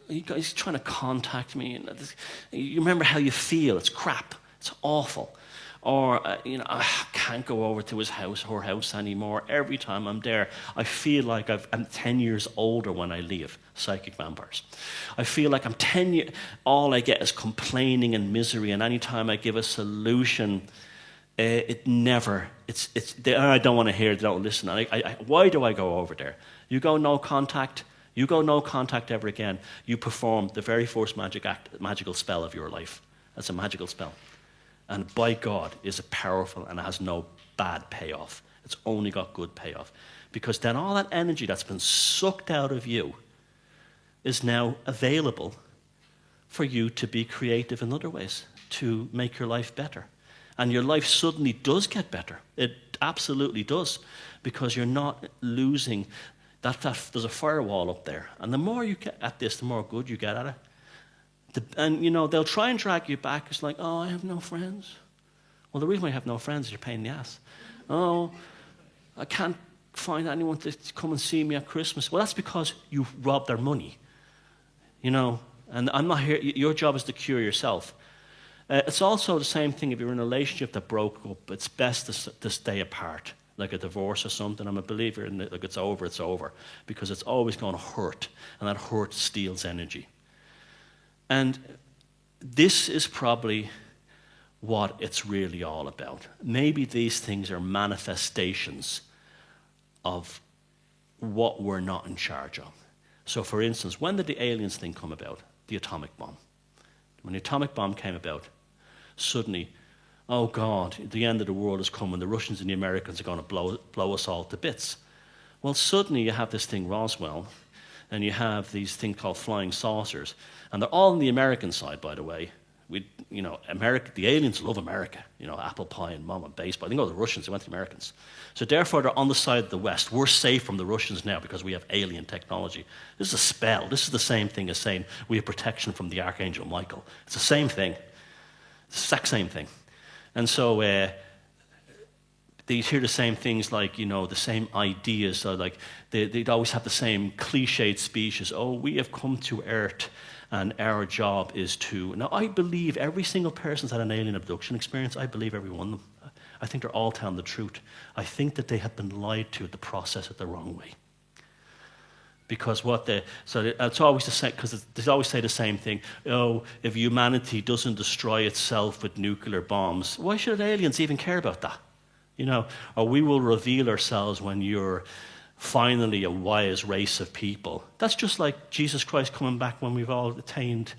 you guys trying to contact me? And you remember how you feel. It's crap. It's awful. Or, I can't go over to his house, her house anymore. Every time I'm there, I feel like I'm 10 years older when I leave. Psychic vampires. I feel like I'm 10 years, all I get is complaining and misery, and any time I give a solution, I don't want to hear it, they don't listen. Why do I go over there? You go no contact ever again. You perform the very first magical spell of your life. That's a magical spell. And by God, is it powerful and it has no bad payoff. It's only got good payoff. Because then all that energy that's been sucked out of you is now available for you to be creative in other ways, to make your life better. And your life suddenly does get better. It absolutely does. Because you're not losing that there's a firewall up there. And the more you get at this, the more good you get at it. They'll try and drag you back. It's like, oh, I have no friends. Well, the reason why you have no friends is you're a pain in the ass. Oh, I can't find anyone to come and see me at Christmas. Well, that's because you robbed their money. And I'm not here. Your job is to cure yourself. It's also the same thing if you're in a relationship that broke up. It's best to stay apart, like a divorce or something. I'm a believer in it. Like it's over, because it's always going to hurt, and that hurt steals energy. And this is probably what it's really all about. Maybe these things are manifestations of what we're not in charge of. So, for instance, when did the aliens thing come about? The atomic bomb. When the atomic bomb came about, suddenly, oh God, the end of the world is coming. The Russians and the Americans are going to blow us all to bits. Well, suddenly you have this thing, Roswell, and you have these things called flying saucers. And they're all on the American side, by the way. America, the aliens love America. Apple pie and mom and baseball. I think the Russians, they went to the Americans. So therefore, they're on the side of the West. We're safe from the Russians now because we have alien technology. This is a spell. This is the same thing as saying we have protection from the Archangel Michael. It's the same thing. It's the exact same thing. And so they hear the same things like, the same ideas. So like they'd always have the same cliched speeches. Oh, we have come to Earth and our job is to... Now, I believe every single person's had an alien abduction experience. I believe every one of them. I think they're all telling the truth. I think that they have been lied to the process it the wrong way. Because it's always the same, because they always say the same thing. Oh, if humanity doesn't destroy itself with nuclear bombs, why should aliens even care about that? Or we will reveal ourselves when you're finally a wise race of people. That's just like Jesus Christ coming back when we've all attained,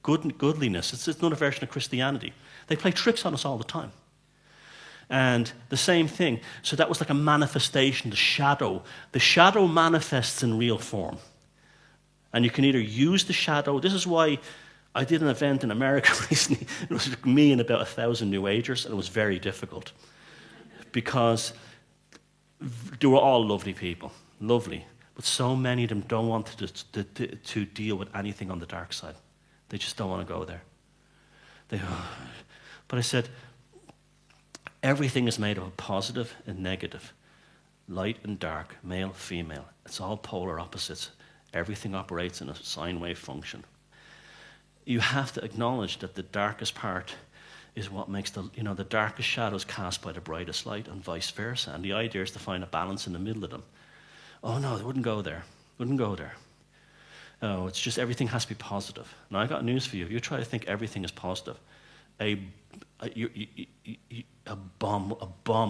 goodliness. It's another version of Christianity. They play tricks on us all the time. And the same thing. So that was like a manifestation, the shadow. The shadow manifests in real form. And you can either use the shadow. This is why I did an event in America recently. It was me and about 1,000 New Agers, and it was very difficult. Because they were all lovely people, lovely. But so many of them don't want to deal with anything on the dark side. They just don't want to go there. But I said, everything is made of a positive and negative, light and dark, male, female. It's all polar opposites. Everything operates in a sine wave function. You have to acknowledge that the darkest part is what makes the darkest shadows cast by the brightest light, and vice versa. And the idea is to find a balance in the middle of them. Oh no, they wouldn't go there. Wouldn't go there. Oh, it's just everything has to be positive. Now I got news for you. If you try to think everything is positive, a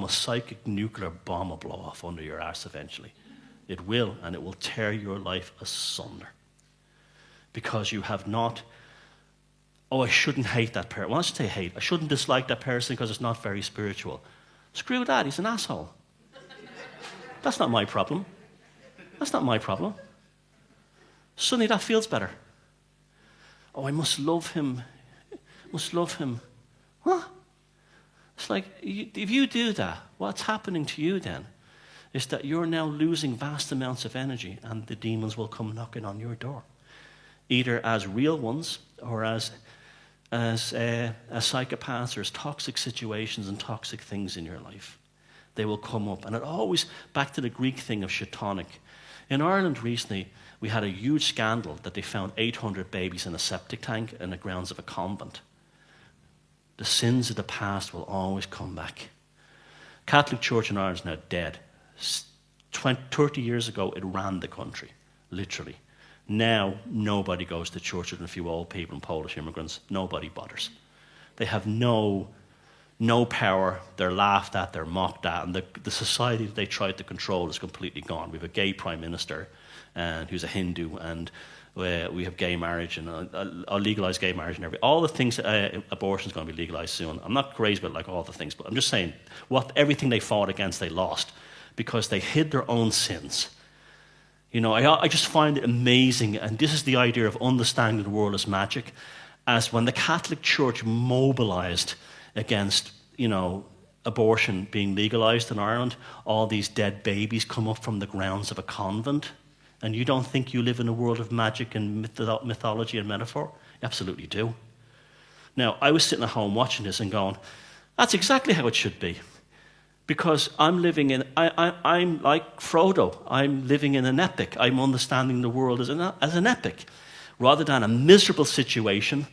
psychic nuclear bomb will blow off under your arse eventually. It will, and it will tear your life asunder. Because you have not... Oh, I shouldn't hate that person. Well, I should say hate. I shouldn't dislike that person because it's not very spiritual. Screw that, he's an asshole. That's not my problem. That's not my problem. Suddenly that feels better. Oh, I must love him. Must love him. What? It's like, if you do that, what's happening to you then is that you're now losing vast amounts of energy, and the demons will come knocking on your door. Either as real ones or as psychopaths or as toxic situations and toxic things in your life. They will come up. And it always, back to the Greek thing of shatanic. In Ireland recently, we had a huge scandal that they found 800 babies in a septic tank in the grounds of a convent. The sins of the past will always come back. Catholic Church in Ireland is now dead. 30 years ago, it ran the country, literally. Now, nobody goes to church with a few old people and Polish immigrants. Nobody bothers. They have no power. They're laughed at, they're mocked at, and the society that they tried to control is completely gone. We have a gay prime minister who's a Hindu, and we have gay marriage, and I'll legalize gay marriage and all the things. Abortion is going to be legalized soon. I'm not crazy about all the things, but I'm just saying everything they fought against, they lost because they hid their own sins. I just find it amazing, and this is the idea of understanding the world as magic, as when the Catholic Church mobilized against, abortion being legalized in Ireland, all these dead babies come up from the grounds of a convent, and you don't think you live in a world of magic and mythology and metaphor? You absolutely do. Now, I was sitting at home watching this and going, that's exactly how it should be. Because I'm living in, I'm like Frodo. I'm living in an epic. I'm understanding the world as an epic. Rather than a miserable situation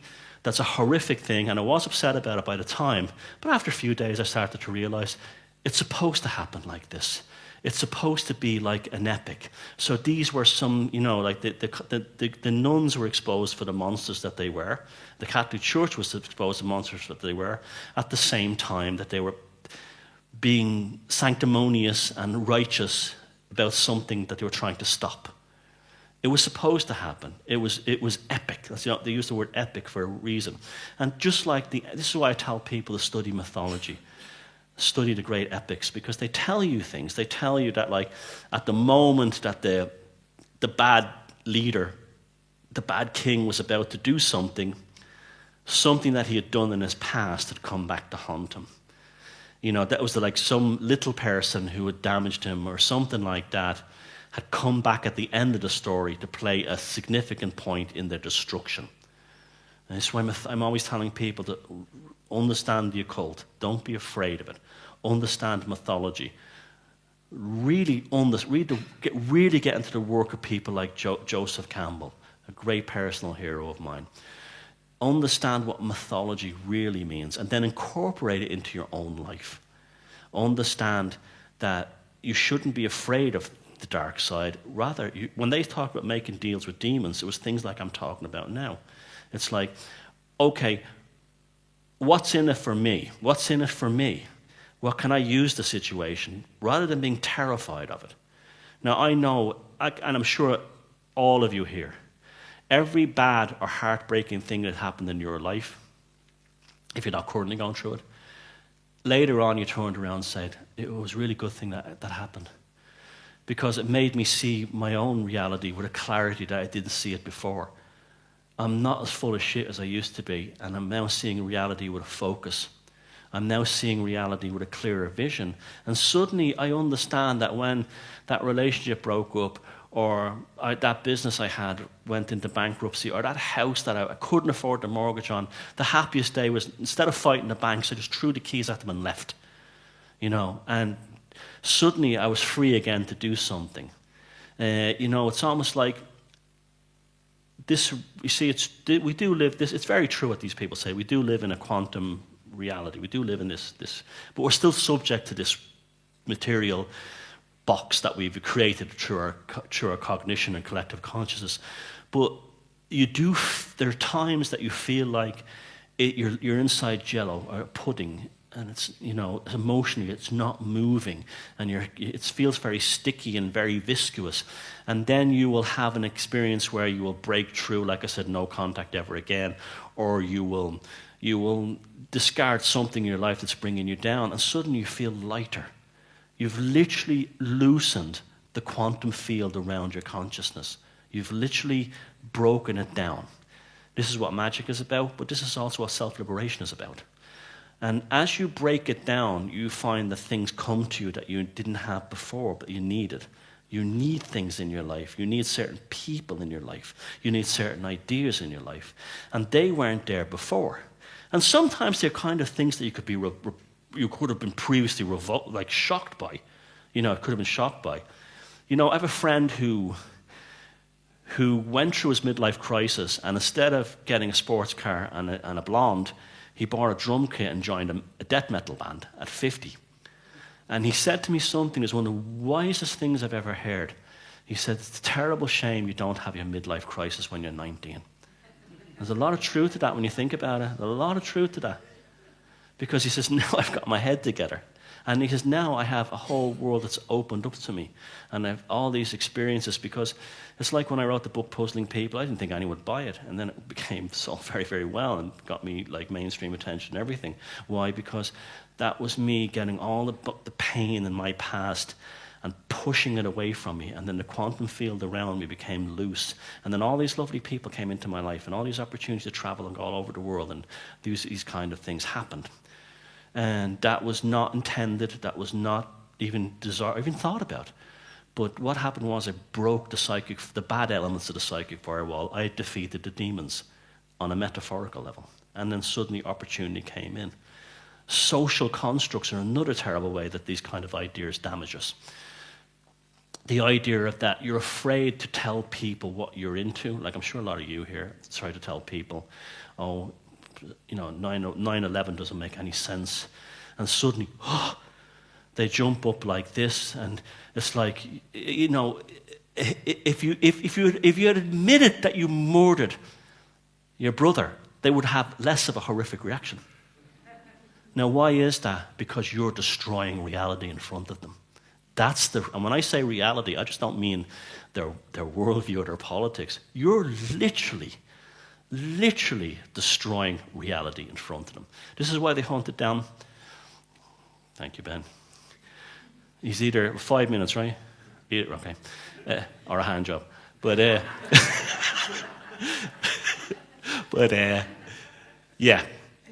that's a horrific thing, and I was upset about it by the time, but after a few days I started to realize it's supposed to happen like this. It's supposed to be like an epic. So these were some, like the nuns were exposed for the monsters that they were. The Catholic Church was exposed to monsters that they were, at the same time that they were being sanctimonious and righteous about something that they were trying to stop. It was supposed to happen. It was epic. They use the word epic for a reason. And just like this is why I tell people to study mythology, study the great epics, because they tell you things. They tell you that, like, at the moment that the bad leader, the bad king, was about to do something that he had done in his past had come back to haunt him. That was like some little person who had damaged him or something like that had come back at the end of the story to play a significant point in their destruction. And that's why I'm always telling people to understand the occult. Don't be afraid of it. Understand mythology. Really get into the work of people like Joseph Campbell, a great personal hero of mine. Understand what mythology really means, and then incorporate it into your own life. Understand that you shouldn't be afraid of the dark side. Rather, when they talk about making deals with demons, it was things like I'm talking about now. It's like, okay, what's in it for me? What's in it for me? What can I use the situation, rather than being terrified of it? Now, I know, and I'm sure all of you here, every bad or heartbreaking thing that happened in your life, if you're not currently going through it, later on you turned around and said, it was a really good thing that happened. Because it made me see my own reality with a clarity that I didn't see it before. I'm not as full of shit as I used to be, and I'm now seeing reality with a focus. I'm now seeing reality with a clearer vision. And suddenly I understand that when that relationship broke up, or that business I had went into bankruptcy, or that house that I couldn't afford the mortgage on, the happiest day was, instead of fighting the banks, I just threw the keys at them and left. And suddenly I was free again to do something. It's almost like this, you see, we do live this, it's very true what these people say, we do live in a quantum reality, we do live in this, but we're still subject to this material box that we've created through our cognition and collective consciousness. But there are times that you feel like you're inside jello or pudding, and it's, emotionally it's not moving, and it feels very sticky and very viscous. And then you will have an experience where you will break through, like I said, no contact ever again, or you will discard something in your life that's bringing you down, and suddenly you feel lighter. You've literally loosened the quantum field around your consciousness. You've literally broken it down. This is what magic is about, but this is also what self-liberation is about. And as you break it down, you find that things come to you that you didn't have before, but you needed. You need things in your life. You need certain people in your life. You need certain ideas in your life. And they weren't there before. And sometimes they're kind of things that you could have been previously shocked by. Could have been shocked by. I have a friend who went through his midlife crisis, and instead of getting a sports car and a blonde, he bought a drum kit and joined a death metal band at 50. And he said to me something that's one of the wisest things I've ever heard. He said, it's a terrible shame you don't have your midlife crisis when you're 19. There's a lot of truth to that when you think about it. There's a lot of truth to that. Because he says, now I've got my head together. And he says, now I have a whole world that's opened up to me. And I have all these experiences, because it's like when I wrote the book Puzzling People, I didn't think anyone would buy it. And then it became sold very, very well and got me like mainstream attention and everything. Why? Because that was me getting all the pain in my past and pushing it away from me. And then the quantum field around me became loose. And then all these lovely people came into my life, and all these opportunities to travel and go all over the world, and these kind of things happened. And that was not intended, that was not even desired, even thought about. But what happened was I broke the bad elements of the psychic firewall. I defeated the demons on a metaphorical level. And then suddenly opportunity came in. Social constructs are another terrible way that these kind of ideas damage us. The idea of that you're afraid to tell people what you're into. Like I'm sure a lot of you here try to tell people, oh, 9/11 doesn't make any sense. And suddenly, they jump up like this, and it's like, if you had admitted that you murdered your brother, they would have less of a horrific reaction. Now, why is that? Because you're destroying reality in front of them. And when I say reality, I just don't mean their worldview or their politics. You're literally destroying reality in front of them. This is why they hunted down. Thank you, Ben. He's either 5 minutes, right? Okay. Or a hand job. But yeah,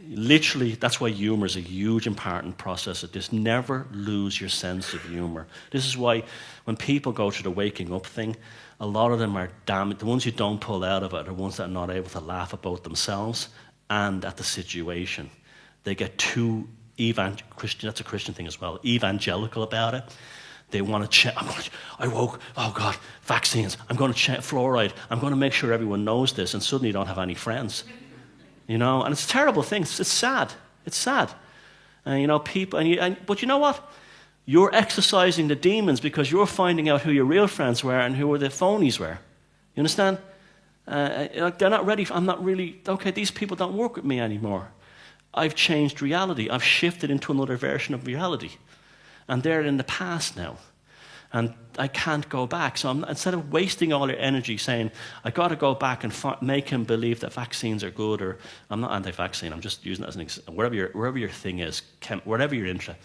literally, that's why humor is a huge important process of this. Never lose your sense of humor. This is why when people go to the waking up thing, a lot of them are damaged. The ones who don't pull out of it are the ones that are not able to laugh about themselves and at the situation. They get too Christian, that's a Christian thing as well, evangelical about it. They want to check, I woke, oh God, vaccines, I'm going to check fluoride, I'm going to make sure everyone knows this, and suddenly you don't have any friends. And it's a terrible thing. It's sad. It's sad. And people. But you know what? You're exercising the demons because you're finding out who your real friends were and who the phonies were. You understand? They're not ready. I'm not really. Okay, these people don't work with me anymore. I've changed reality. I've shifted into another version of reality, and they're in the past now. And I can't go back. So instead of wasting all your energy saying, I got to go back and make him believe that vaccines are good, or I'm not anti-vaccine, I'm just using it as an example, wherever your thing is, wherever you're interested.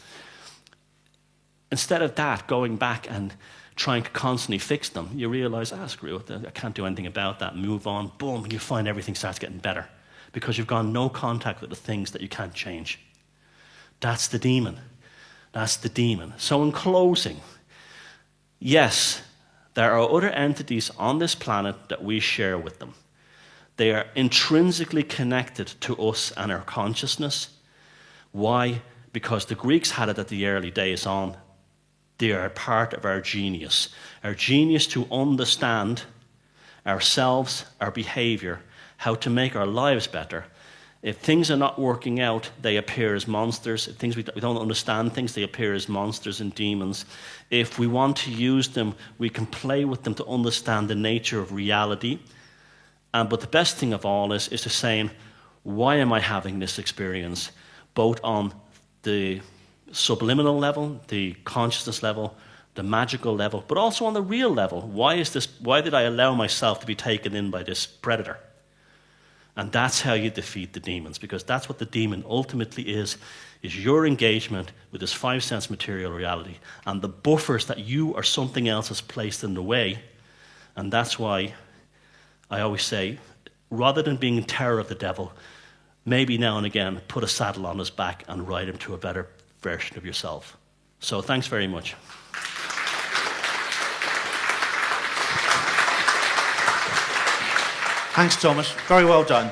Instead of that, going back and trying to constantly fix them, you realize, screw it, I can't do anything about that, move on, boom, and you find everything starts getting better because you've gone no contact with the things that you can't change. That's the demon. That's the demon. So in closing, yes, there are other entities on this planet that we share with them. They are intrinsically connected to us and our consciousness. Why? Because the Greeks had it at the early days on. They are part of our genius to understand ourselves, our behavior, how to make our lives better. If things are not working out, they appear as monsters. If we don't understand things, they appear as monsters and demons. If we want to use them, we can play with them to understand the nature of reality. But the best thing of all is to saying, why am I having this experience? Both on the subliminal level, the consciousness level, the magical level, but also on the real level. Why did I allow myself to be taken in by this predator? And that's how you defeat the demons, because that's what the demon ultimately is your engagement with this five-sense material reality and the buffers that you or something else has placed in the way. And that's why I always say, rather than being in terror of the devil, maybe now and again put a saddle on his back and ride him to a better version of yourself. So thanks very much. Thanks, Thomas. Very well done.